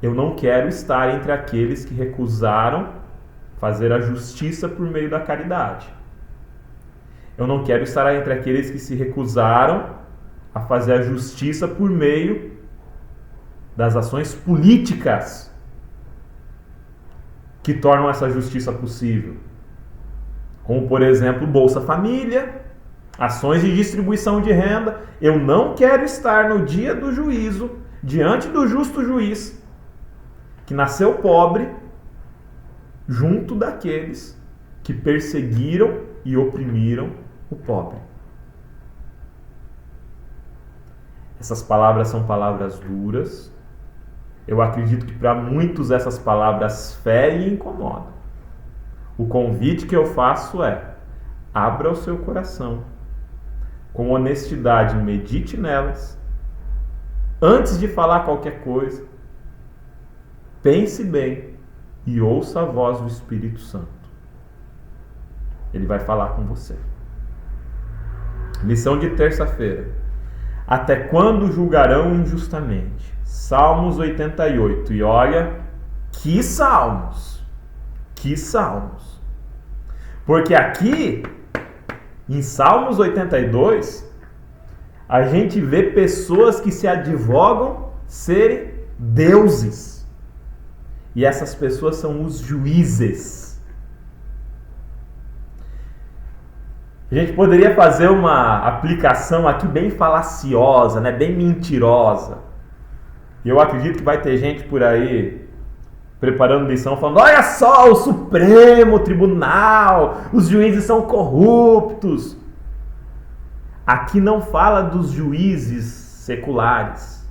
eu não quero estar entre aqueles que recusaram fazer a justiça por meio da caridade. Eu não quero estar entre aqueles que se recusaram a fazer a justiça por meio das ações políticas que tornam essa justiça possível. Como, por exemplo, Bolsa Família, ações de distribuição de renda. Eu não quero estar no dia do juízo, diante do justo juiz, que nasceu pobre, junto daqueles que perseguiram e oprimiram o pobre. Essas palavras são palavras duras. Eu acredito que para muitos essas palavras ferem e incomodam. O convite que eu faço é: abra o seu coração, com honestidade, medite nelas. Antes de falar qualquer coisa, pense bem e ouça a voz do Espírito Santo. Ele vai falar com você. Lição de terça-feira. Até quando julgarão injustamente? Salmos 88. E olha, que salmos! Que salmos! Porque aqui, em Salmos 82, a gente vê pessoas que se advogam serem deuses. E essas pessoas são os juízes. A gente poderia fazer uma aplicação aqui bem falaciosa, né? Bem mentirosa. E eu acredito que vai ter gente por aí preparando lição falando: olha só, o Supremo Tribunal, os juízes são corruptos. Aqui não fala dos juízes seculares.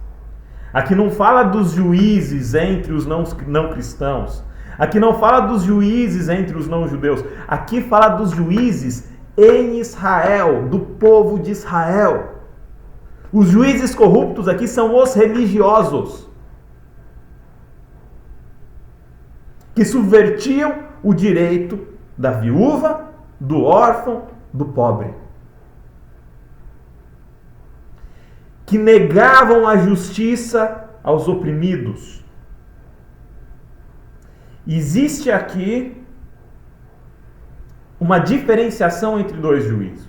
Aqui não fala dos juízes entre os não cristãos. Aqui não fala dos juízes entre os não judeus. Aqui fala dos juízes em Israel, do povo de Israel. Os juízes corruptos aqui são os religiosos, que subvertiam o direito da viúva, do órfão, do pobre, que negavam a justiça aos oprimidos. Existe aqui uma diferenciação entre dois juízos.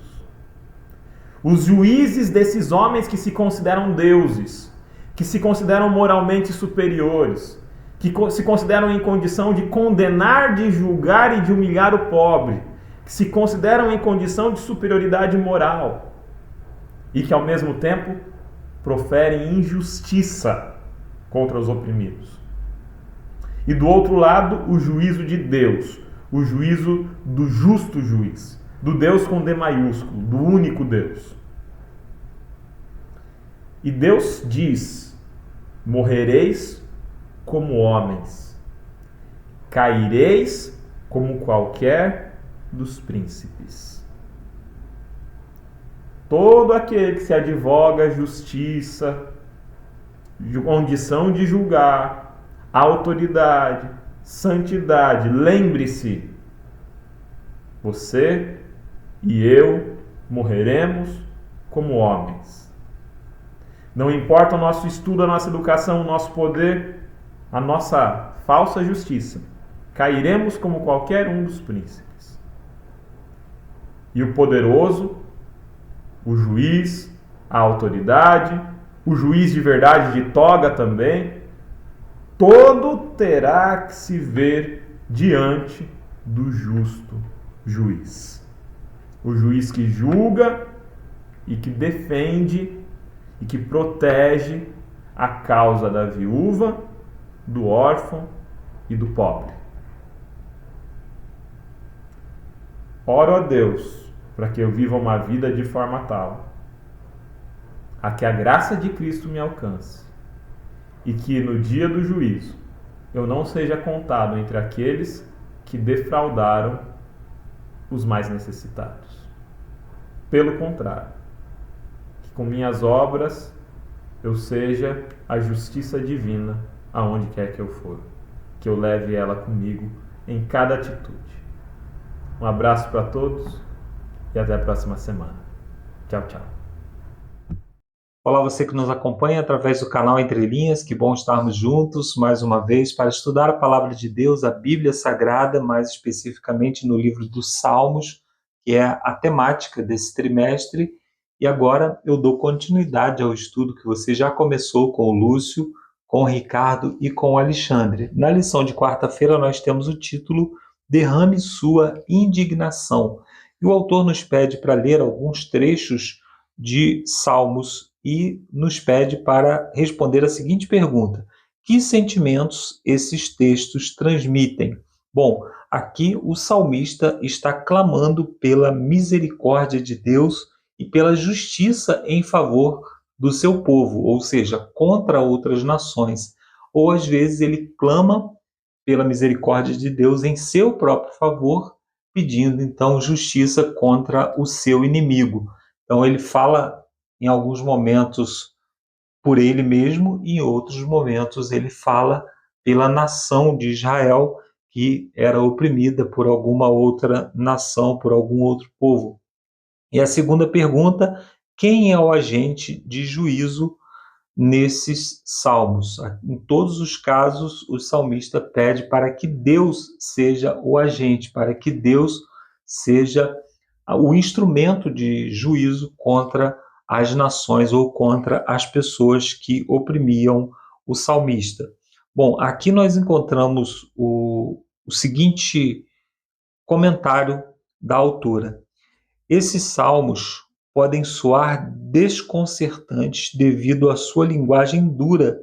Os juízes desses homens que se consideram deuses, que se consideram moralmente superiores, que se consideram em condição de condenar, de julgar e de humilhar o pobre, que se consideram em condição de superioridade moral e que ao mesmo tempo proferem injustiça contra os oprimidos. E do outro lado, o juízo de Deus, o juízo do justo juiz, do Deus com D maiúsculo, do único Deus. E Deus diz: morrereis como homens, caireis como qualquer dos príncipes. Todo aquele que se advoga justiça, condição de julgar, autoridade, santidade, lembre-se, você e eu morreremos como homens. Não importa o nosso estudo, a nossa educação, o nosso poder, a nossa falsa justiça, cairemos como qualquer um dos príncipes. E o poderoso, o juiz, a autoridade, o juiz de verdade de toga também, todo terá que se ver diante do justo juiz. O juiz que julga e que defende e que protege a causa da viúva, do órfão e do pobre. Oro a Deus para que eu viva uma vida de forma tal a que a graça de Cristo me alcance e que no dia do juízo eu não seja contado entre aqueles que defraudaram os mais necessitados. Pelo contrário, que com minhas obras eu seja a justiça divina aonde quer que eu for, que eu leve ela comigo em cada atitude. Um abraço para todos e até a próxima semana. Tchau, tchau. Olá, você que nos acompanha através do canal Entre Linhas, que bom estarmos juntos mais uma vez para estudar a Palavra de Deus, a Bíblia Sagrada, mais especificamente no livro dos Salmos, que é a temática desse trimestre. E agora eu dou continuidade ao estudo que você já começou com o Lúcio, com o Ricardo e com o Alexandre. Na lição de quarta-feira nós temos o título Derrame sua indignação. E o autor nos pede para ler alguns trechos de Salmos e nos pede para responder a seguinte pergunta: que sentimentos esses textos transmitem? Bom, aqui o salmista está clamando pela misericórdia de Deus e pela justiça em favor do seu povo, ou seja, contra outras nações. Ou às vezes ele clama pela misericórdia de Deus em seu próprio favor, pedindo então justiça contra o seu inimigo. Então ele fala em alguns momentos por ele mesmo e em outros momentos ele fala pela nação de Israel que era oprimida por alguma outra nação, por algum outro povo. E a segunda pergunta: quem é o agente de juízo nesses salmos? Em todos os casos, o salmista pede para que Deus seja o agente, para que Deus seja o instrumento de juízo contra as nações ou contra as pessoas que oprimiam o salmista. Bom, aqui nós encontramos o seguinte comentário da autora: esses salmos podem soar desconcertantes devido à sua linguagem dura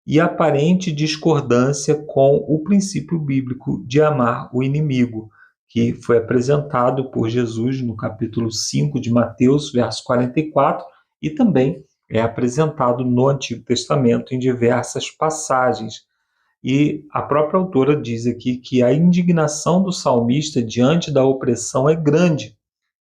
e aparente discordância com o princípio bíblico de amar o inimigo, que foi apresentado por Jesus no capítulo 5 de Mateus, verso 44, e também é apresentado no Antigo Testamento em diversas passagens. E a própria autora diz aqui que a indignação do salmista diante da opressão é grande,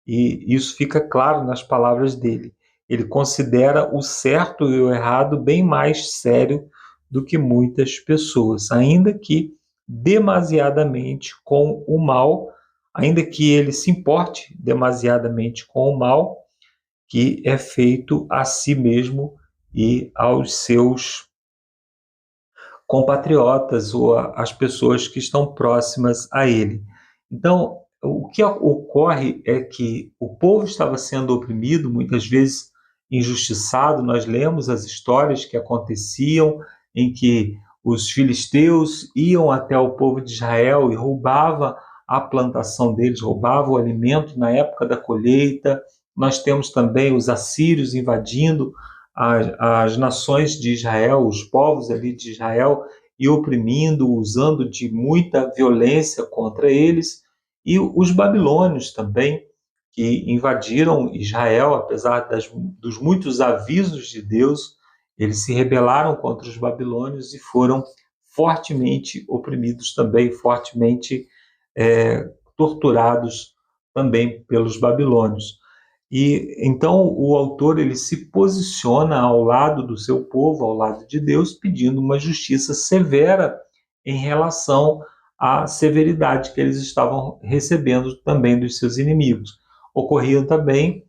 e isso fica claro nas palavras dele. Ele considera o certo e o errado bem mais sério do que muitas pessoas, ainda que demasiadamente com o mal, ainda que ele se importe demasiadamente com o mal que é feito a si mesmo e aos seus compatriotas ou às pessoas que estão próximas a ele. Então, o que ocorre é que o povo estava sendo oprimido, muitas vezes injustiçado. Nós lemos as histórias que aconteciam em que os filisteus iam até o povo de Israel e roubavam a plantação deles, roubavam o alimento na época da colheita. Nós temos também os assírios invadindo as nações de Israel, os povos ali de Israel, e oprimindo, usando de muita violência contra eles. E os babilônios também, que invadiram Israel, apesar dos muitos avisos de Deus, eles se rebelaram contra os babilônios e foram fortemente oprimidos também, fortemente torturados também pelos babilônios. E então o autor ele se posiciona ao lado do seu povo, ao lado de Deus, pedindo uma justiça severa em relação à severidade que eles estavam recebendo também dos seus inimigos. Ocorriam também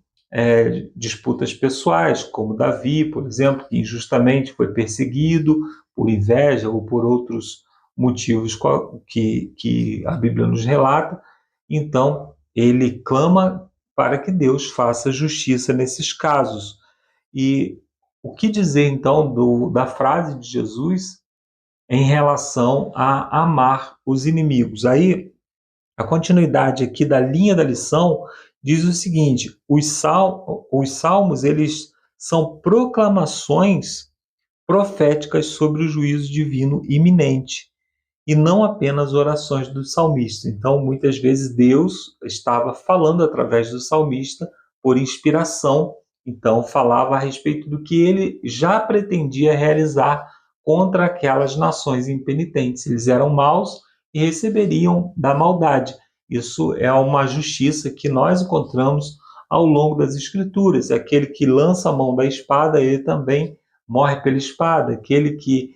disputas pessoais, como Davi, por exemplo, que injustamente foi perseguido por inveja ou por outros motivos que a Bíblia nos relata. Então ele clama para que Deus faça justiça nesses casos. E o que dizer então da frase de Jesus em relação a amar os inimigos? Aí, a continuidade aqui da linha da lição diz o seguinte: os salmos eles são proclamações proféticas sobre o juízo divino iminente, e não apenas orações do salmista. Então, muitas vezes Deus estava falando através do salmista por inspiração, então falava a respeito do que ele já pretendia realizar contra aquelas nações impenitentes. Eles eram maus e receberiam da maldade. Isso é uma justiça que nós encontramos ao longo das Escrituras. Aquele que lança a mão da espada, ele também morre pela espada. Aquele que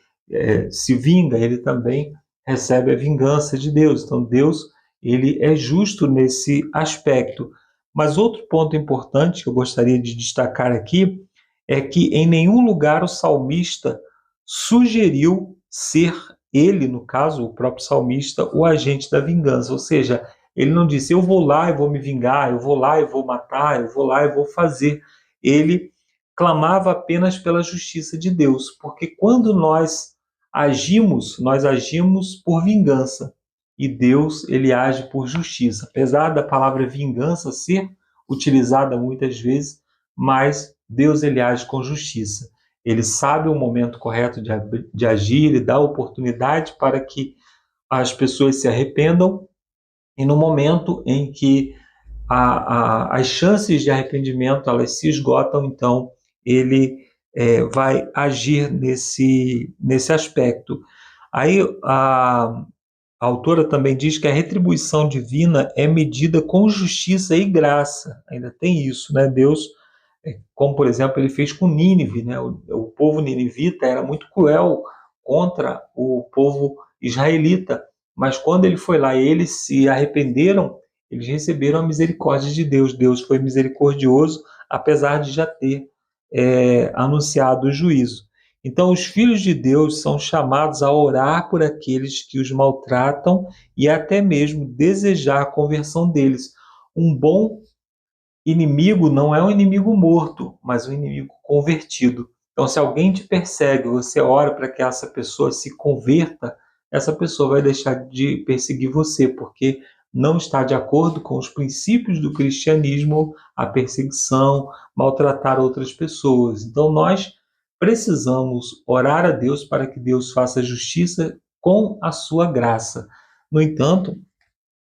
se vinga, ele também recebe a vingança de Deus. Então Deus ele é justo nesse aspecto. Mas outro ponto importante que eu gostaria de destacar aqui é que em nenhum lugar o salmista sugeriu ser ele, no caso, o próprio salmista, o agente da vingança. Ou seja, ele não disse, eu vou lá e vou me vingar, eu vou lá e vou matar, eu vou lá e vou fazer. Ele clamava apenas pela justiça de Deus, porque quando nós agimos por vingança, e Deus ele age por justiça. Apesar da palavra vingança ser utilizada muitas vezes, mas Deus ele age com justiça. Ele sabe o momento correto de agir, ele dá oportunidade para que as pessoas se arrependam, e no momento em que as chances de arrependimento elas se esgotam, então ele vai agir nesse aspecto. Aí a autora também diz que a retribuição divina é medida com justiça e graça. Ainda tem isso, né? Deus, como por exemplo ele fez com Nínive, né? O povo ninivita era muito cruel contra o povo israelita, mas quando ele foi lá e eles se arrependeram, eles receberam a misericórdia de Deus. Deus foi misericordioso, apesar de já ter anunciado o juízo. Então, os filhos de Deus são chamados a orar por aqueles que os maltratam e até mesmo desejar a conversão deles. Um bom inimigo não é um inimigo morto, mas um inimigo convertido. Então, se alguém te persegue, você ora para que essa pessoa se converta, essa pessoa vai deixar de perseguir você, porque não está de acordo com os princípios do cristianismo, a perseguição, maltratar outras pessoas. Então nós precisamos orar a Deus para que Deus faça justiça com a sua graça. No entanto,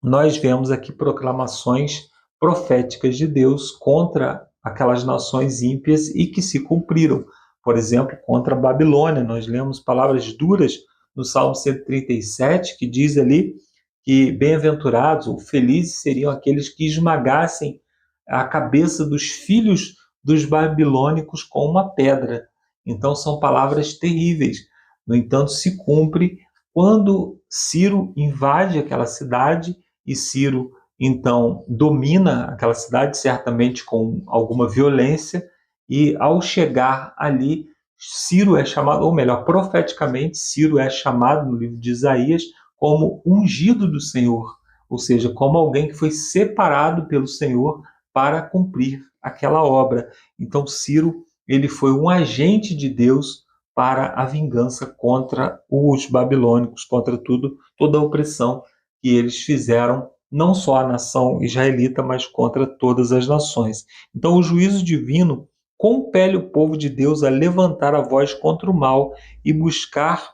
nós vemos aqui proclamações proféticas de Deus contra aquelas nações ímpias e que se cumpriram. Por exemplo, contra a Babilônia. Nós lemos palavras duras no Salmo 137, que diz ali que bem-aventurados ou felizes seriam aqueles que esmagassem a cabeça dos filhos dos babilônicos com uma pedra. Então são palavras terríveis. No entanto, se cumpre quando Ciro invade aquela cidade e Ciro então domina aquela cidade, certamente com alguma violência, e ao chegar ali, Ciro é chamado, ou melhor, profeticamente, Ciro é chamado no livro de Isaías como ungido do Senhor. ou seja, como alguém que foi separado pelo Senhor para cumprir aquela obra. Então Ciro, ele foi um agente de Deus para a vingança contra os babilônicos, contra toda a opressão que eles fizeram, não só à nação israelita, mas contra todas as nações. Então o juízo divino compele o povo de Deus a levantar a voz contra o mal e buscar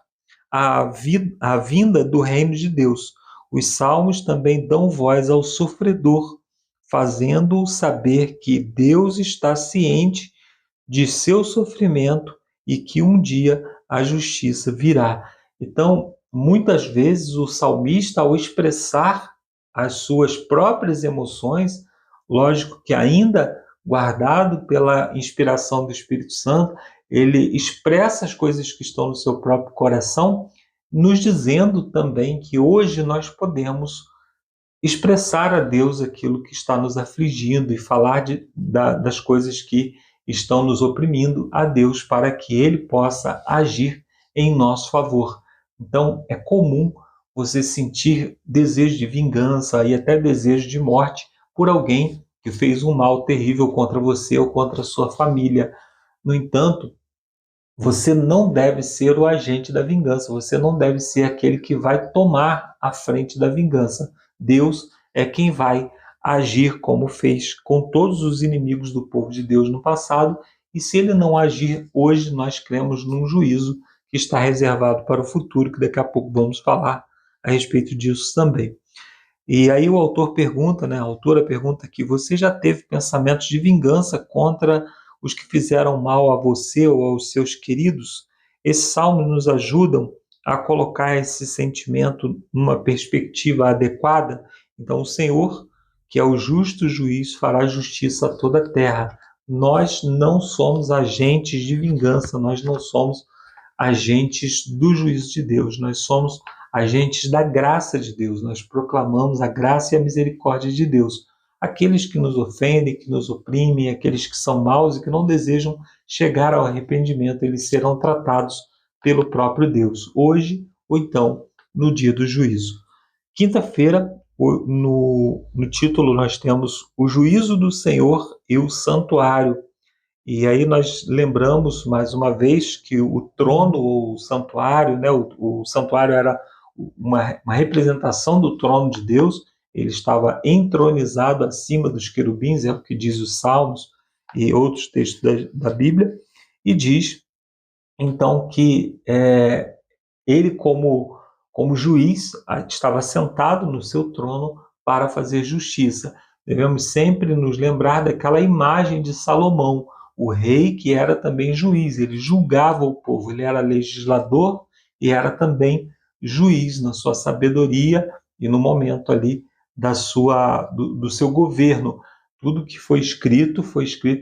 a vinda do reino de Deus. Os salmos também dão voz ao sofredor, fazendo-o saber que Deus está ciente de seu sofrimento e que um dia a justiça virá. Então, muitas vezes o salmista, ao expressar as suas próprias emoções, lógico que ainda guardado pela inspiração do Espírito Santo, ele expressa as coisas que estão no seu próprio coração, nos dizendo também que hoje nós podemos expressar a Deus aquilo que está nos afligindo e falar das coisas que estão nos oprimindo a Deus para que Ele possa agir em nosso favor. Então, é comum você sentir desejo de vingança e até desejo de morte por alguém que fez um mal terrível contra você ou contra a sua família. No entanto, você não deve ser o agente da vingança, você não deve ser aquele que vai tomar a frente da vingança. Deus é quem vai agir como fez com todos os inimigos do povo de Deus no passado, e se ele não agir hoje, nós cremos num juízo que está reservado para o futuro, que daqui a pouco vamos falar a respeito disso também. E aí o autor pergunta, a autora pergunta aqui, você já teve pensamentos de vingança contra os que fizeram mal a você ou aos seus queridos? Esses salmos nos ajudam a colocar esse sentimento numa perspectiva adequada. Então o Senhor, que é o justo juiz, fará justiça a toda a terra. Nós não somos agentes de vingança, nós não somos agentes do juízo de Deus, nós somos agentes da graça de Deus, nós proclamamos a graça e a misericórdia de Deus. Aqueles que nos ofendem, que nos oprimem, aqueles que são maus e que não desejam chegar ao arrependimento, eles serão tratados pelo próprio Deus, hoje ou então no dia do juízo. Quinta-feira, no título, nós temos o juízo do Senhor e o santuário. E aí nós lembramos mais uma vez que o trono ou o santuário, o santuário era uma representação do trono de Deus, ele estava entronizado acima dos querubins, é o que diz os Salmos e outros textos da Bíblia, e diz então que ele como juiz estava sentado no seu trono para fazer justiça. Devemos sempre nos lembrar daquela imagem de Salomão, o rei que era também juiz, ele julgava o povo, ele era legislador e era também juiz na sua sabedoria e no momento ali do seu governo. Tudo que foi escrito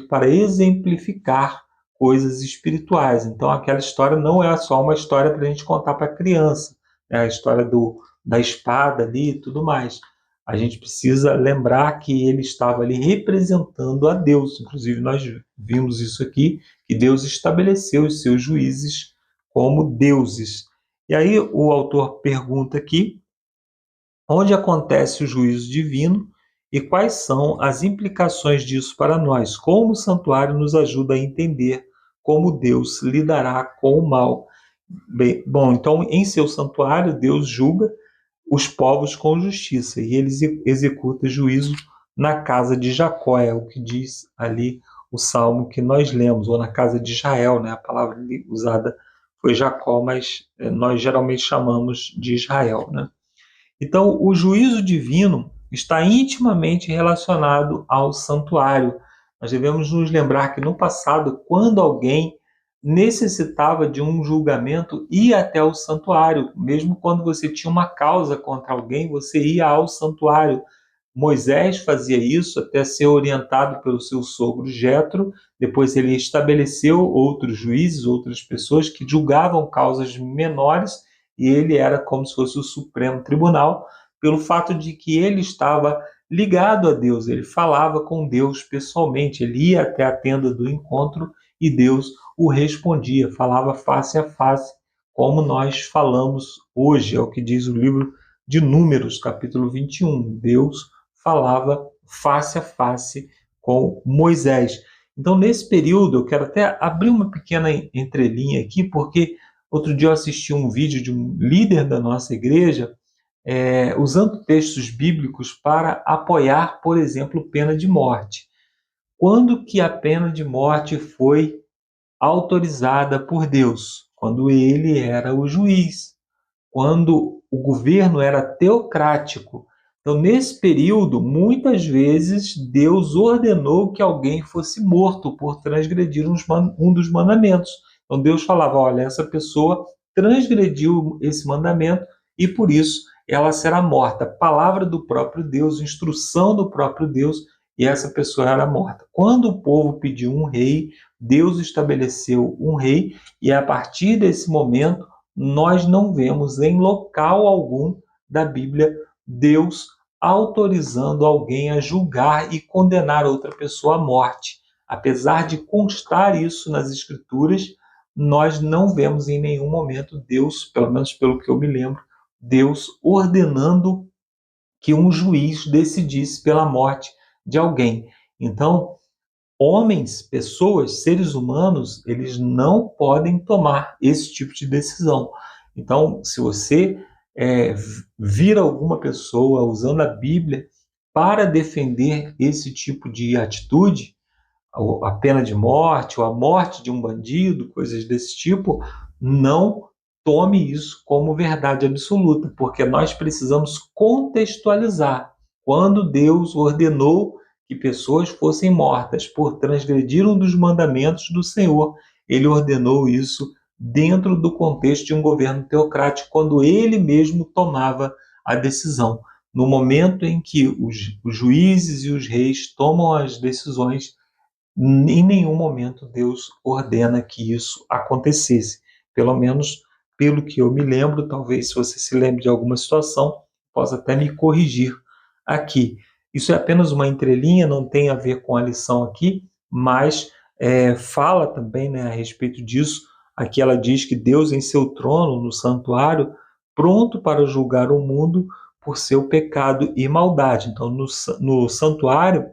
para exemplificar coisas espirituais. Então aquela história não é só uma história para a gente contar para criança, a história da espada ali e tudo mais. A gente precisa lembrar que ele estava ali representando a Deus. Inclusive, nós vimos isso aqui, que Deus estabeleceu os seus juízes como deuses. E aí o autor pergunta aqui, onde acontece o juízo divino e quais são as implicações disso para nós? Como o santuário nos ajuda a entender como Deus lidará com o mal? Bom, então, em seu santuário, Deus julga os povos com justiça, e ele executa juízo na casa de Jacó, é o que diz ali o salmo que nós lemos, ou na casa de Israel, a palavra usada foi Jacó, mas nós geralmente chamamos de Israel. Então, o juízo divino está intimamente relacionado ao santuário. Nós devemos nos lembrar que no passado, quando alguém necessitava de um julgamento, ia até o santuário. Mesmo quando você tinha uma causa contra alguém, você ia ao santuário. Moisés fazia isso até ser orientado pelo seu sogro Jetro. Depois ele estabeleceu outros juízes, outras pessoas que julgavam causas menores, e ele era como se fosse o Supremo Tribunal, pelo fato de que ele estava ligado a Deus, ele falava com Deus pessoalmente, ele ia até a tenda do encontro e Deus o respondia, falava face a face, como nós falamos hoje, é o que diz o livro de Números, capítulo 21. Deus falava face a face com Moisés. Então, nesse período, eu quero até abrir uma pequena entrelinha aqui, porque outro dia eu assisti um vídeo de um líder da nossa igreja usando textos bíblicos para apoiar, por exemplo, pena de morte. Quando que a pena de morte foi autorizada por Deus? Quando ele era o juiz, quando o governo era teocrático. Então, nesse período, muitas vezes, Deus ordenou que alguém fosse morto por transgredir um dos mandamentos. Então, Deus falava, olha, essa pessoa transgrediu esse mandamento e, por isso, ela será morta. Palavra do próprio Deus, instrução do próprio Deus, e essa pessoa era morta. Quando o povo pediu um rei, Deus estabeleceu um rei, e a partir desse momento, nós não vemos em local algum da Bíblia Deus autorizando alguém a julgar e condenar outra pessoa à morte. Apesar de constar isso nas Escrituras, nós não vemos em nenhum momento Deus, pelo menos pelo que eu me lembro, Deus ordenando que um juiz decidisse pela morte de alguém. Então, homens, pessoas, seres humanos, eles não podem tomar esse tipo de decisão. Então, se você vir alguma pessoa usando a Bíblia para defender esse tipo de atitude, a pena de morte ou a morte de um bandido, coisas desse tipo, não tome isso como verdade absoluta, porque nós precisamos contextualizar. Quando Deus ordenou que pessoas fossem mortas por transgredir um dos mandamentos do Senhor, ele ordenou isso dentro do contexto de um governo teocrático, quando ele mesmo tomava a decisão. No momento em que os juízes e os reis tomam as decisões, em nenhum momento Deus ordena que isso acontecesse. Pelo menos pelo que eu me lembro, talvez se você se lembre de alguma situação, possa até me corrigir aqui. Isso é apenas uma entrelinha, não tem a ver com a lição aqui, mas fala também, né, a respeito disso. Aqui ela diz que Deus em seu trono, no santuário, pronto para julgar o mundo por seu pecado e maldade. Então, no santuário,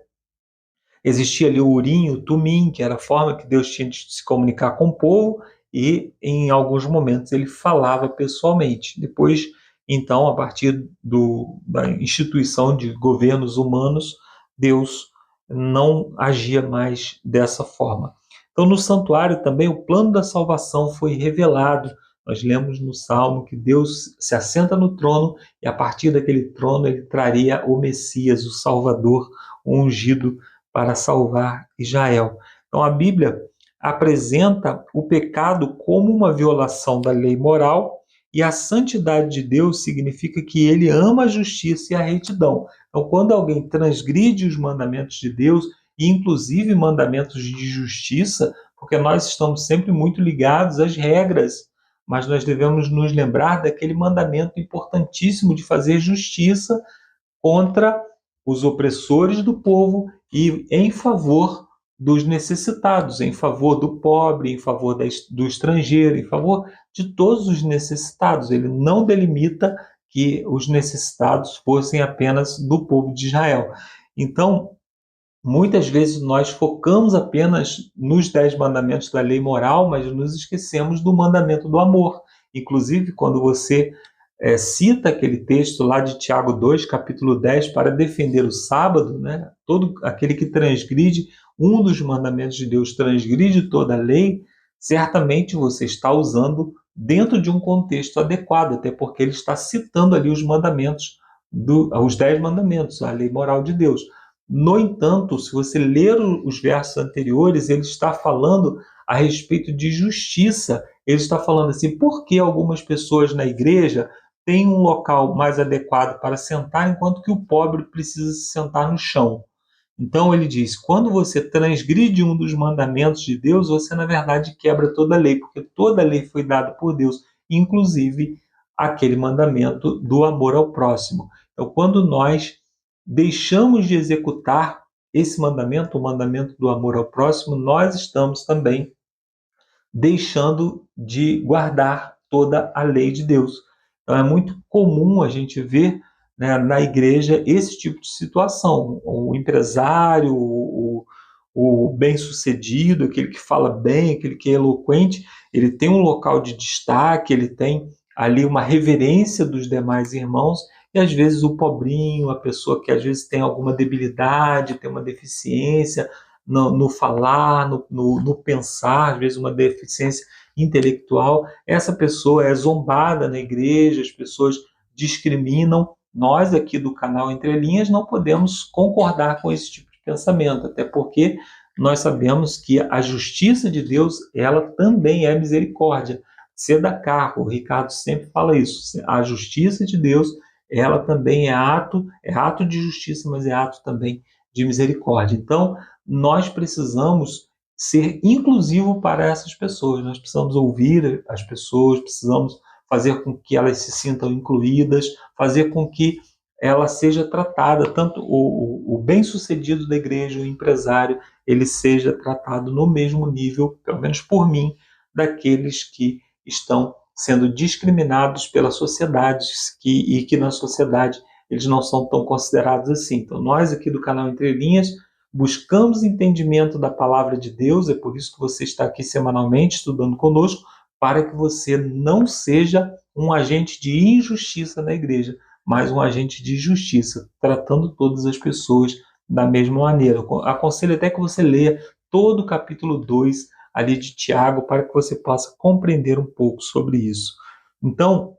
existia ali o Urim, o Tumim, que era a forma que Deus tinha de se comunicar com o povo, e em alguns momentos ele falava pessoalmente. Depois, então, a partir da instituição de governos humanos, Deus não agia mais dessa forma. Então, no santuário também o plano da salvação foi revelado. Nós lemos no Salmo que Deus se assenta no trono e a partir daquele trono ele traria o Messias, o Salvador, o ungido para salvar Israel. Então, a Bíblia apresenta o pecado como uma violação da lei moral, e a santidade de Deus significa que ele ama a justiça e a retidão. Então, quando alguém transgride os mandamentos de Deus, e inclusive mandamentos de justiça, porque nós estamos sempre muito ligados às regras, mas nós devemos nos lembrar daquele mandamento importantíssimo de fazer justiça contra os opressores do povo e em favor dos necessitados, em favor do pobre, em favor do estrangeiro, em favor de todos os necessitados. Ele não delimita que os necessitados fossem apenas do povo de Israel. Então, muitas vezes nós focamos apenas nos 10 mandamentos da lei moral, mas nos esquecemos do mandamento do amor. Inclusive, quando você cita aquele texto lá de Tiago 2, capítulo 10, para defender o sábado, né? Todo aquele que transgride um dos mandamentos de Deus, transgride toda a lei, certamente você está usando dentro de um contexto adequado, até porque ele está citando ali os mandamentos, os 10 mandamentos, a lei moral de Deus. No entanto, se você ler os versos anteriores, ele está falando a respeito de justiça. Ele está falando assim, por que algumas pessoas na igreja têm um local mais adequado para sentar, enquanto que o pobre precisa se sentar no chão? Então ele diz, quando você transgride um dos mandamentos de Deus, você na verdade quebra toda a lei, porque toda a lei foi dada por Deus, inclusive aquele mandamento do amor ao próximo. Então, quando nós deixamos de executar esse mandamento, o mandamento do amor ao próximo, nós estamos também deixando de guardar toda a lei de Deus. Então é muito comum a gente ver, né, na igreja esse tipo de situação. O empresário, o bem-sucedido, aquele que fala bem, aquele que é eloquente, ele tem um local de destaque, ele tem ali uma reverência dos demais irmãos, e às vezes o pobrinho, a pessoa que às vezes tem alguma debilidade, tem uma deficiência no falar, no pensar, às vezes uma deficiência intelectual, essa pessoa é zombada na igreja, as pessoas discriminam. Nós aqui do canal Entre Linhas não podemos concordar com esse tipo de pensamento, até porque nós sabemos que a justiça de Deus, ela também é misericórdia. Tzedakah, o Ricardo sempre fala isso, a justiça de Deus, ela também é ato de justiça, mas é ato também de misericórdia. Então, nós precisamos ser inclusivo para essas pessoas, nós precisamos ouvir as pessoas, precisamos fazer com que elas se sintam incluídas, fazer com que ela seja tratada, tanto o bem-sucedido da igreja, o empresário, ele seja tratado no mesmo nível, pelo menos por mim, daqueles que estão sendo discriminados pela sociedade e que na sociedade eles não são tão considerados assim. Então, nós aqui do canal Entre Linhas buscamos entendimento da palavra de Deus, é por isso que você está aqui semanalmente estudando conosco, para que você não seja um agente de injustiça na igreja, mas um agente de justiça, tratando todas as pessoas da mesma maneira. Eu aconselho até que você leia todo o capítulo 2 ali de Tiago, para que você possa compreender um pouco sobre isso. Então,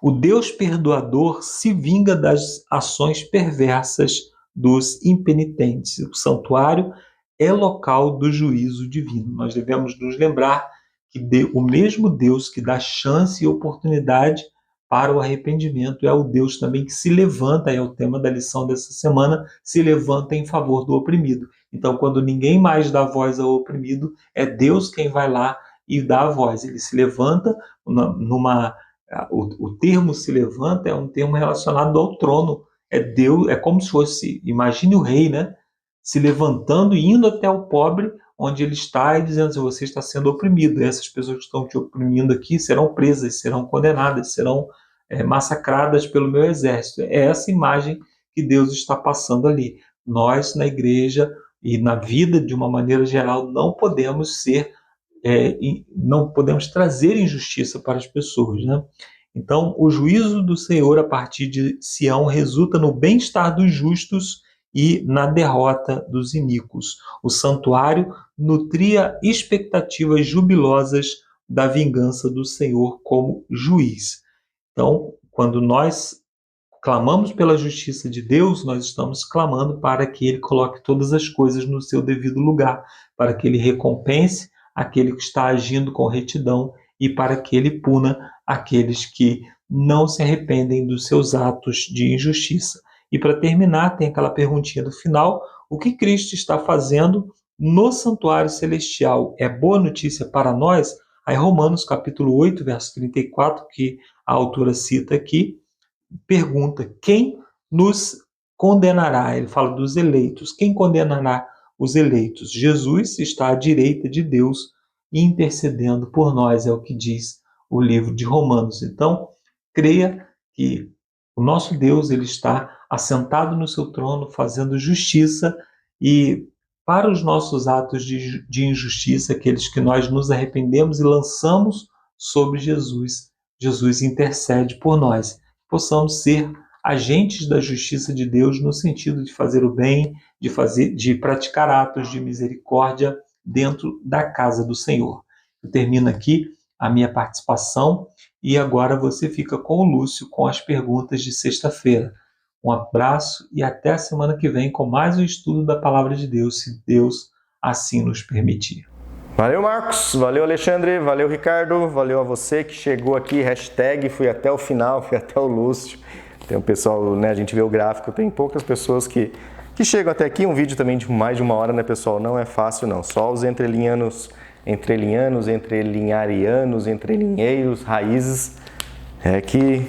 o Deus perdoador se vinga das ações perversas dos impenitentes. O santuário é local do juízo divino. Nós devemos nos lembrar que o mesmo Deus que dá chance e oportunidade para o arrependimento é o Deus também que se levanta, é o tema da lição dessa semana, se levanta em favor do oprimido. Então, quando ninguém mais dá voz ao oprimido, é Deus quem vai lá e dá a voz. Ele se levanta o termo se levanta é um termo relacionado ao trono. É Deus, é como se fosse, imagine o rei, né? Se levantando e indo até o pobre, onde ele está, e dizendo assim: você está sendo oprimido. E essas pessoas que estão te oprimindo aqui serão presas, serão condenadas, serão massacradas pelo meu exército. É essa imagem que Deus está passando ali. Nós, na igreja e na vida de uma maneira geral, não podemos não podemos trazer injustiça para as pessoas, né? Então, o juízo do Senhor a partir de Sião resulta no bem-estar dos justos e na derrota dos iníquos. O santuário nutria expectativas jubilosas da vingança do Senhor como juiz. Então, quando nós clamamos pela justiça de Deus, nós estamos clamando para que Ele coloque todas as coisas no seu devido lugar, para que Ele recompense aquele que está agindo com retidão e para que Ele puna aqueles que não se arrependem dos seus atos de injustiça. E para terminar, tem aquela perguntinha do final: o que Cristo está fazendo no santuário celestial? É boa notícia para nós? Aí Romanos capítulo 8, verso 34, que a autora cita aqui, pergunta: quem nos condenará? Ele fala dos eleitos. Quem condenará os eleitos? Jesus está à direita de Deus intercedendo por nós, é o que diz o livro de Romanos. Então, creia que o nosso Deus, ele está assentado no seu trono, fazendo justiça, e para os nossos atos de injustiça, aqueles que nós nos arrependemos e lançamos sobre Jesus, Jesus intercede por nós. Possamos ser agentes da justiça de Deus no sentido de fazer o bem, de praticar atos de misericórdia dentro da casa do Senhor. Eu termino aqui a minha participação e agora você fica com o Lúcio com as perguntas de sexta-feira. Um abraço e até a semana que vem com mais um estudo da Palavra de Deus, se Deus assim nos permitir. Valeu, Marcos. Valeu, Alexandre. Valeu, Ricardo. Valeu a você que chegou aqui. Hashtag fui até o final, fui até o Lúcio. Tem um pessoal, né? A gente vê o gráfico, tem poucas pessoas que chegam até aqui. Um vídeo também de mais de 1 hora, né, pessoal? Não é fácil, não. Só os entrelinharianos, entrelinheiros, raízes, que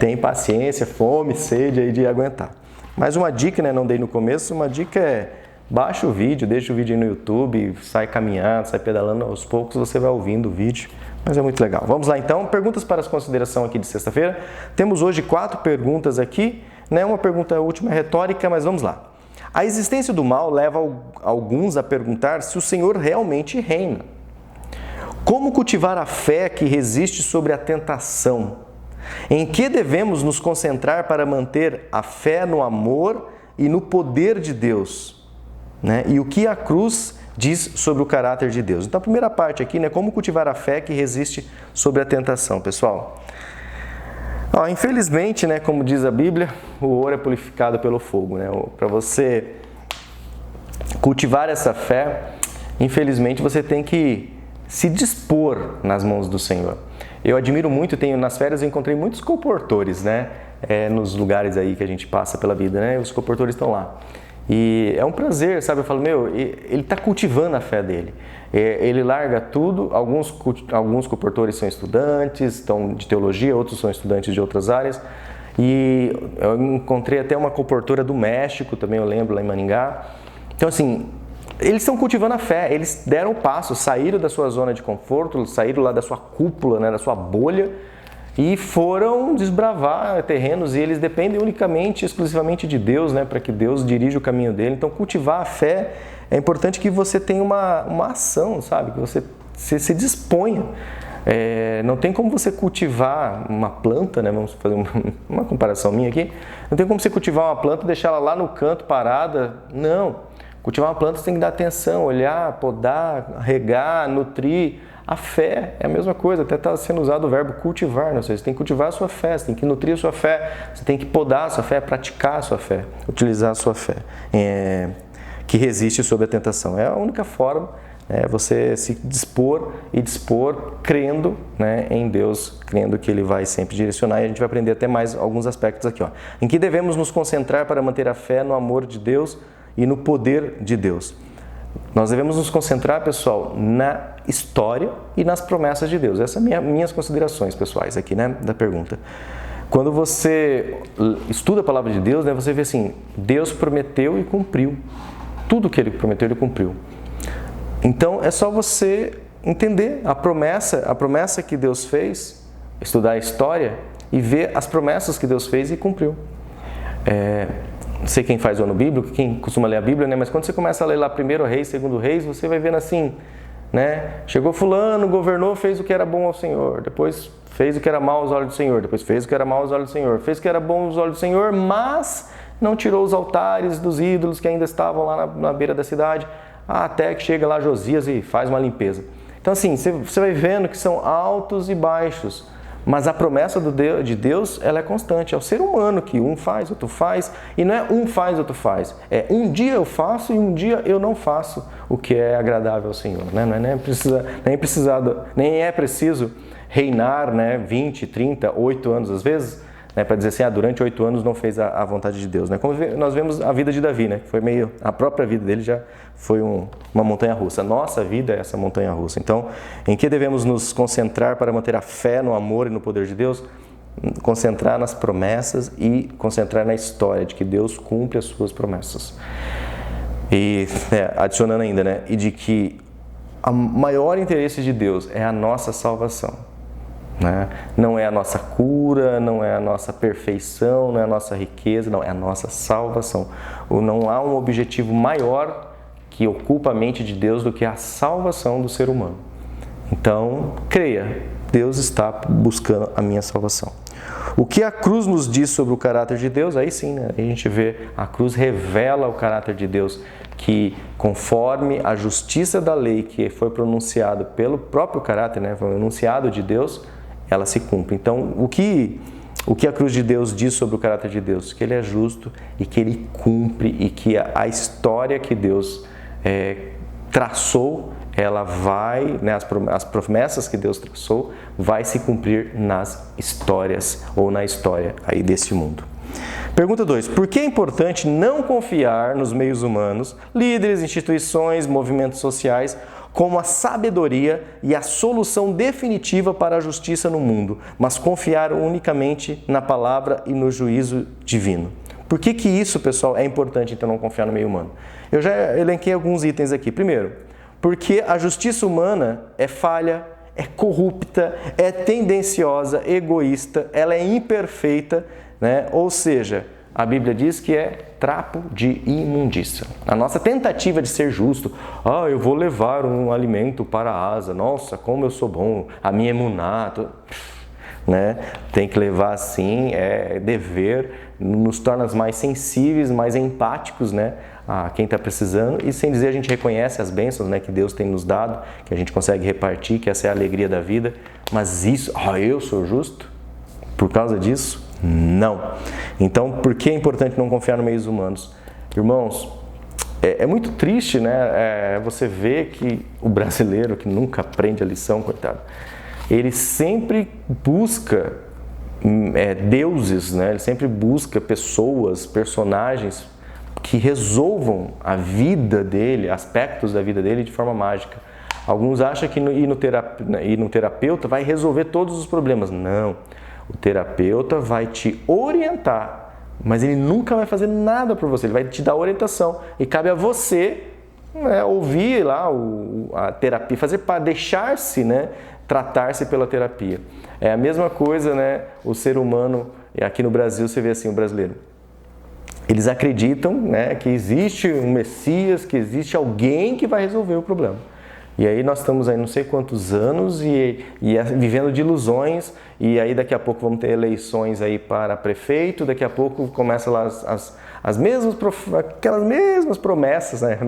tem paciência, fome, sede aí de aguentar. Mas uma dica, né, não dei no começo, uma dica é baixa o vídeo, deixa o vídeo aí no YouTube, sai caminhando, sai pedalando, aos poucos você vai ouvindo o vídeo, mas é muito legal. Vamos lá então, perguntas para as consideração aqui de sexta-feira. Temos hoje 4 perguntas aqui, né? Uma pergunta, a última é retórica, mas vamos lá. A existência do mal leva alguns a perguntar se o Senhor realmente reina. Como cultivar a fé que resiste sobre a tentação? Em que devemos nos concentrar para manter a fé no amor e no poder de Deus? Né? E o que a cruz diz sobre o caráter de Deus? Então, a primeira parte aqui, né? Como cultivar a fé que resiste sobre a tentação, pessoal. Infelizmente, né, como diz a Bíblia, o ouro é purificado pelo fogo. Né? Para você cultivar essa fé, infelizmente, você tem que se dispor nas mãos do Senhor. Eu admiro muito, nas férias eu encontrei muitos comportores, né? Nos lugares aí que a gente passa pela vida, né? Os comportores estão lá. E é um prazer, sabe? Eu falo, ele está cultivando a fé dele. Ele larga tudo, alguns comportores são estudantes, estão de teologia, outros são estudantes de outras áreas. E eu encontrei até uma comportora do México, também eu lembro, lá em Maringá. Então, assim, eles estão cultivando a fé, eles deram o passo, saíram da sua zona de conforto, saíram lá da sua cúpula, né, da sua bolha e foram desbravar terrenos e eles dependem unicamente, exclusivamente de Deus, né, para que Deus dirija o caminho dele. Então, cultivar a fé é importante que você tenha uma ação, sabe, que você se disponha. Não tem como você cultivar uma planta, né, vamos fazer uma comparação minha aqui, não tem como você cultivar uma planta e deixar ela lá no canto parada, não. Cultivar uma planta você tem que dar atenção, olhar, podar, regar, nutrir. A fé é a mesma coisa, até está sendo usado o verbo cultivar, né? Você tem que cultivar a sua fé, você tem que nutrir a sua fé, você tem que podar a sua fé, praticar a sua fé, utilizar a sua fé, que resiste sob a tentação. É a única forma, você se dispor crendo, né, em Deus, crendo que Ele vai sempre direcionar, e a gente vai aprender até mais alguns aspectos aqui. Em que devemos nos concentrar para manter a fé no amor de Deus e no poder de Deus. Nós devemos nos concentrar, pessoal, na história e nas promessas de Deus. Essas são minhas considerações pessoais aqui, né, da pergunta. Quando você estuda a palavra de Deus, né, você vê assim, Deus prometeu e cumpriu. Tudo que Ele prometeu, Ele cumpriu. Então, é só você entender a promessa que Deus fez, estudar a história e ver as promessas que Deus fez e cumpriu. Não sei quem faz o ano bíblico, quem costuma ler a Bíblia, né? Mas quando você começa a ler lá 1º Reis, 2º Reis, você vai vendo assim, né? Chegou fulano, governou, fez o que era bom ao Senhor, depois fez o que era mal aos olhos do Senhor, depois fez o que era mal aos olhos do Senhor, fez o que era bom aos olhos do Senhor, mas não tirou os altares dos ídolos que ainda estavam lá na beira da cidade, até que chega lá Josias e faz uma limpeza. Então assim, você vai vendo que são altos e baixos, mas a promessa de Deus, ela é constante. É o ser humano que um faz, outro faz. E não é um faz, outro faz. É um dia eu faço e um dia eu não faço o que é agradável ao Senhor. Né? Nem é preciso reinar, né, 20, 30, 8 anos às vezes, né, para dizer assim, durante 8 anos não fez a vontade de Deus. Né? Como nós vemos a vida de Davi, né, que foi a própria vida dele já foi uma montanha-russa. Nossa vida é essa montanha-russa. Então, em que devemos nos concentrar para manter a fé no amor e no poder de Deus? Concentrar nas promessas e concentrar na história de que Deus cumpre as suas promessas. E, adicionando ainda, né, e de que o maior interesse de Deus é a nossa salvação. Né? Não é a nossa cura, não é a nossa perfeição, não é a nossa riqueza, não, é a nossa salvação. Não há um objetivo maior que ocupa a mente de Deus do que a salvação do ser humano. Então, creia, Deus está buscando a minha salvação. O que a cruz nos diz sobre o caráter de Deus? Aí sim, né? A gente vê, a cruz revela o caráter de Deus, que conforme a justiça da lei que foi pronunciado pelo próprio caráter, né, foi enunciado de Deus, ela se cumpre. Então, o que a cruz de Deus diz sobre o caráter de Deus? Que Ele é justo e que Ele cumpre e que a história que Deus traçou, ela vai, né, as promessas que Deus traçou, vai se cumprir nas histórias ou na história aí desse mundo. Pergunta 2. Por que é importante não confiar nos meios humanos, líderes, instituições, movimentos sociais, como a sabedoria e a solução definitiva para a justiça no mundo, mas confiar unicamente na palavra e no juízo divino? Por que isso, pessoal, é importante então não confiar no meio humano? Eu já elenquei alguns itens aqui. Primeiro, porque a justiça humana é falha, é corrupta, é tendenciosa, egoísta, ela é imperfeita, né? Ou seja, a Bíblia diz que é trapo de imundícia. A nossa tentativa de ser justo, eu vou levar um alimento para a asa, nossa, como eu sou bom, a minha emuná, né? Tem que levar assim, é dever, nos torna mais sensíveis, mais empáticos, né? A quem está precisando, e sem dizer a gente reconhece as bênçãos, né, que Deus tem nos dado, que a gente consegue repartir, que essa é a alegria da vida, mas isso, eu sou justo por causa disso? Não. Então, por que é importante não confiar nos meios humanos? Irmãos, é muito triste, né, você ver que o brasileiro, que nunca aprende a lição, coitado, ele sempre busca deuses, né, ele sempre busca pessoas, personagens que resolvam a vida dele, aspectos da vida dele de forma mágica. Alguns acham que ir no terapeuta vai resolver todos os problemas. Não. O terapeuta vai te orientar, mas ele nunca vai fazer nada por você, ele vai te dar orientação. E cabe a você, né, ouvir lá a terapia, fazer para deixar-se, né, tratar-se pela terapia. É a mesma coisa, né, o ser humano, e aqui no Brasil você vê assim, o brasileiro. Eles acreditam, né, que existe um Messias, que existe alguém que vai resolver o problema. E aí nós estamos aí não sei quantos anos e vivendo de ilusões, e aí daqui a pouco vamos ter eleições aí para prefeito, daqui a pouco começa lá aquelas mesmas promessas, né,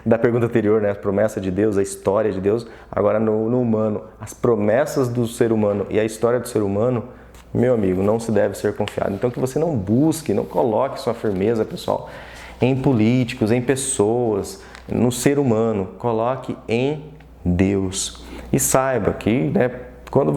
da pergunta anterior, né, a promessa de Deus, a história de Deus, agora no humano, as promessas do ser humano e a história do ser humano, meu amigo, não se deve ser confiado. Então que você não busque, não coloque sua firmeza, pessoal, em políticos, em pessoas, no ser humano, coloque em Deus. E saiba que, né, quando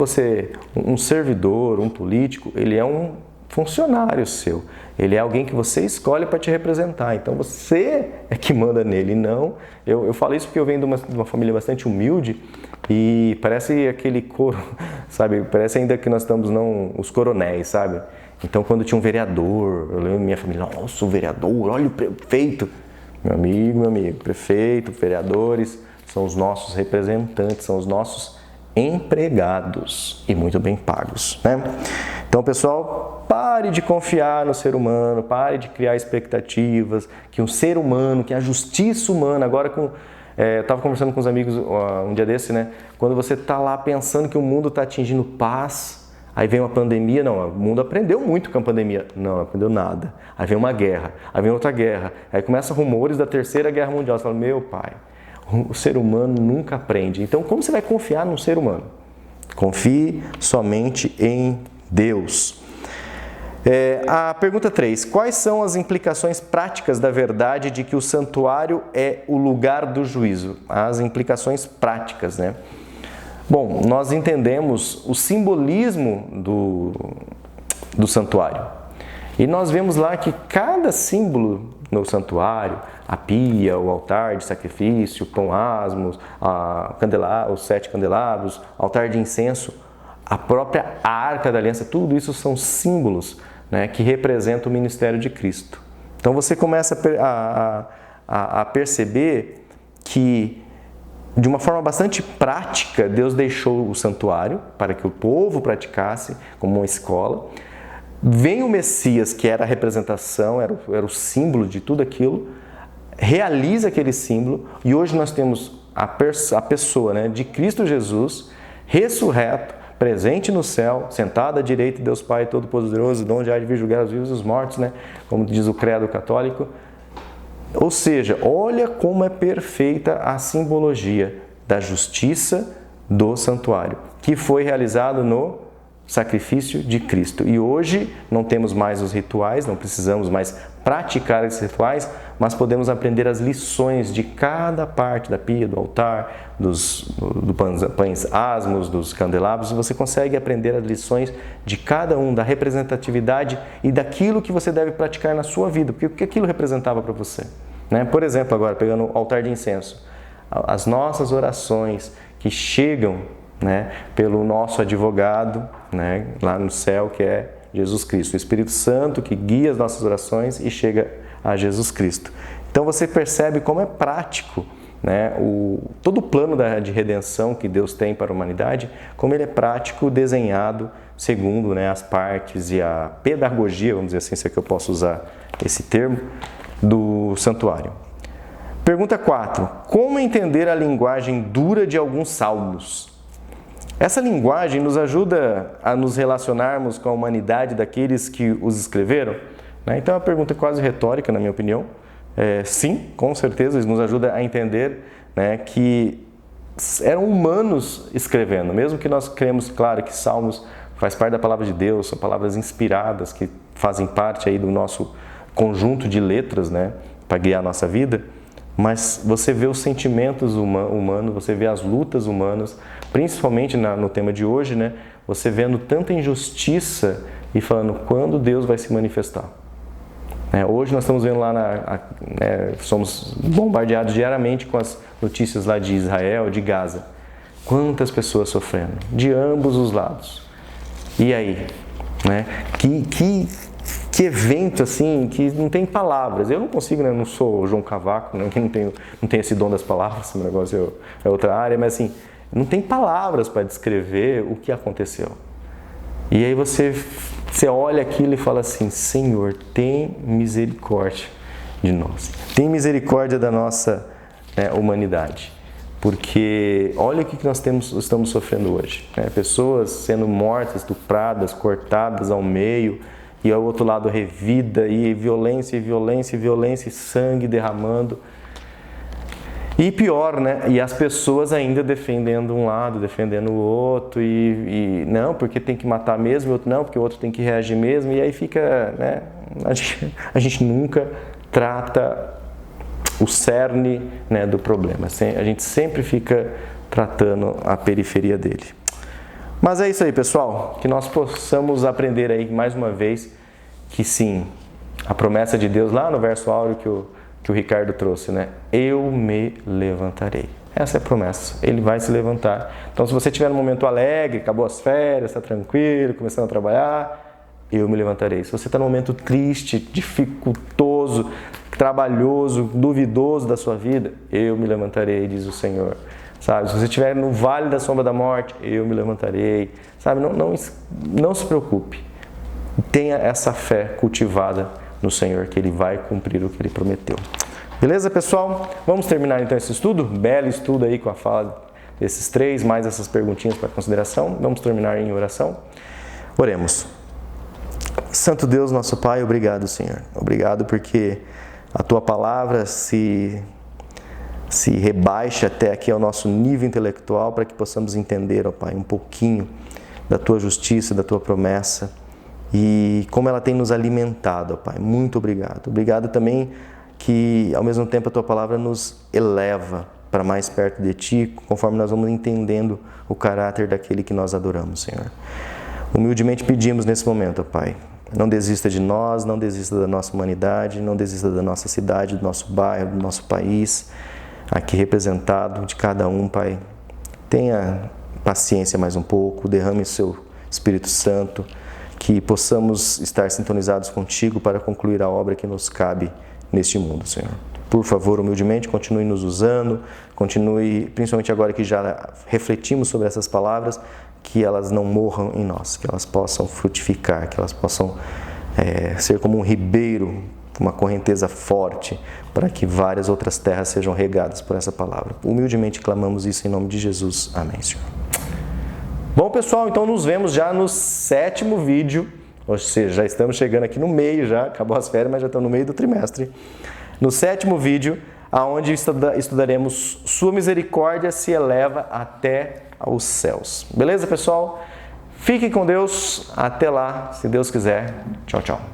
um servidor, um político, ele é um funcionário seu. Ele é alguém que você escolhe para te representar. Então você é que manda nele, não. Eu falo isso porque eu venho de uma família bastante humilde e parece aquele coro, sabe? Parece ainda que nós estamos os coronéis, sabe? Então quando tinha um vereador, eu lembro minha família, nossa, o vereador, olha o prefeito. Meu amigo, prefeito, vereadores, são os nossos representantes, são os nossos empregados e muito bem pagos, né? Então, pessoal, pare de confiar no ser humano, pare de criar expectativas que um ser humano, que a justiça humana, agora eu estava conversando com os amigos um dia desse, né? Quando você está lá pensando que o mundo está atingindo paz, aí vem uma pandemia, não, o mundo aprendeu muito com a pandemia. Não aprendeu nada. Aí vem uma guerra, aí vem outra guerra, aí começam rumores da Terceira Guerra Mundial. Você fala, meu pai, o ser humano nunca aprende. Então, como você vai confiar no ser humano? Confie somente em Deus. A pergunta 3. Quais são as implicações práticas da verdade de que o santuário é o lugar do juízo? As implicações práticas, né? Bom, nós entendemos o simbolismo do santuário. E nós vemos lá que cada símbolo no santuário, a pia, o altar de sacrifício, o pão asmos, os 7 candelabros, altar de incenso, a própria arca da aliança, tudo isso são símbolos, né, que representam o ministério de Cristo. Então você começa a perceber que, de uma forma bastante prática, Deus deixou o santuário para que o povo praticasse como uma escola. Vem o Messias, que era a representação, era o símbolo de tudo aquilo, realiza aquele símbolo, e hoje nós temos a pessoa, né, de Cristo Jesus, ressurreto, presente no céu, sentado à direita de Deus Pai Todo-Poderoso, de onde há de vir julgar os vivos e os mortos, né, como diz o credo católico. Ou seja, olha como é perfeita a simbologia da justiça do santuário, que foi realizado no sacrifício de Cristo. E hoje não temos mais os rituais, não precisamos mais praticar esses rituais, mas podemos aprender as lições de cada parte da pia, do altar, dos pães asmos, dos candelabros. Você consegue aprender as lições de cada um, da representatividade e daquilo que você deve praticar na sua vida, porque o que aquilo representava para você, né? Por exemplo, agora pegando o altar de incenso, as nossas orações que chegam, né, pelo nosso advogado, né, lá no céu, que é Jesus Cristo, o Espírito Santo que guia as nossas orações e chega a Jesus Cristo. Então você percebe como é prático, né, todo o plano de redenção que Deus tem para a humanidade, como ele é prático, desenhado segundo, né, as partes e a pedagogia, vamos dizer assim, se é que eu posso usar esse termo, do santuário. Pergunta 4. Como entender a linguagem dura de alguns salmos? Essa linguagem nos ajuda a nos relacionarmos com a humanidade daqueles que os escreveram? Então é uma pergunta quase retórica, na minha opinião. Sim, com certeza, isso nos ajuda a entender, né, que eram humanos escrevendo, mesmo que nós cremos, claro, que salmos faz parte da palavra de Deus, são palavras inspiradas que fazem parte aí do nosso conjunto de letras, né, para guiar a nossa vida. Mas você vê os sentimentos humanos, você vê as lutas humanas, principalmente no tema de hoje, né? Você vendo tanta injustiça e falando quando Deus vai se manifestar. Hoje nós estamos vendo lá, somos bombardeados diariamente com as notícias lá de Israel, de Gaza. Quantas pessoas sofrendo, de ambos os lados. E aí? Que evento assim, que não tem palavras. Eu não consigo, né? Eu não sou João Cavaco, né? Que não tenho esse dom das palavras, esse negócio é outra área, mas assim, não tem palavras para descrever o que aconteceu. E aí você olha aquilo e fala assim, Senhor, tem misericórdia de nós. Tem misericórdia da nossa humanidade. Porque olha o que nós estamos sofrendo hoje. Pessoas sendo mortas, estupradas, cortadas ao meio, e ao outro lado revida, e violência, e violência, e violência, e sangue derramando. E pior, né? E as pessoas ainda defendendo um lado, defendendo o outro, e não, porque tem que matar mesmo, e outro não, porque o outro tem que reagir mesmo, e aí fica, né? A gente nunca trata o cerne, né, do problema. A gente sempre fica tratando a periferia dele. Mas é isso aí, pessoal, que nós possamos aprender aí mais uma vez que sim, a promessa de Deus lá no verso áureo que o Ricardo trouxe, né? Eu me levantarei. Essa é a promessa, ele vai se levantar. Então, se você estiver num momento alegre, acabou as férias, está tranquilo, começando a trabalhar, eu me levantarei. Se você está num momento triste, dificultoso, trabalhoso, duvidoso da sua vida, eu me levantarei, diz o Senhor. Sabe, se você estiver no vale da sombra da morte, eu me levantarei. Sabe, não se preocupe. Tenha essa fé cultivada no Senhor, que Ele vai cumprir o que Ele prometeu. Beleza, pessoal? Vamos terminar então esse estudo? Belo estudo aí com a fala desses 3, mais essas perguntinhas para consideração. Vamos terminar em oração? Oremos. Santo Deus, nosso Pai, obrigado, Senhor. Obrigado porque a Tua palavra se rebaixa até aqui ao nosso nível intelectual para que possamos entender, ó Pai, um pouquinho da Tua justiça, da Tua promessa e como ela tem nos alimentado, ó Pai. Muito obrigado. Obrigado também que, ao mesmo tempo, a Tua palavra nos eleva para mais perto de Ti, conforme nós vamos entendendo o caráter daquele que nós adoramos, Senhor. Humildemente pedimos nesse momento, ó Pai, não desista de nós, não desista da nossa humanidade, não desista da nossa cidade, do nosso bairro, do nosso país, aqui representado, de cada um, Pai. Tenha paciência mais um pouco, derrame o Seu Espírito Santo, que possamos estar sintonizados contigo para concluir a obra que nos cabe neste mundo, Senhor. Por favor, humildemente, continue nos usando, continue, principalmente agora que já refletimos sobre essas palavras, que elas não morram em nós, que elas possam frutificar, que elas possam ser como um ribeiro, uma correnteza forte, para que várias outras terras sejam regadas por essa palavra. Humildemente clamamos isso em nome de Jesus. Amém, Senhor. Bom, pessoal, então nos vemos já no 7º vídeo, ou seja, já estamos chegando aqui no meio, já acabou as férias, mas já estamos no meio do trimestre. No 7º vídeo, aonde estudaremos Sua misericórdia se eleva até aos céus. Beleza, pessoal? Fiquem com Deus. Até lá, se Deus quiser. Tchau, tchau.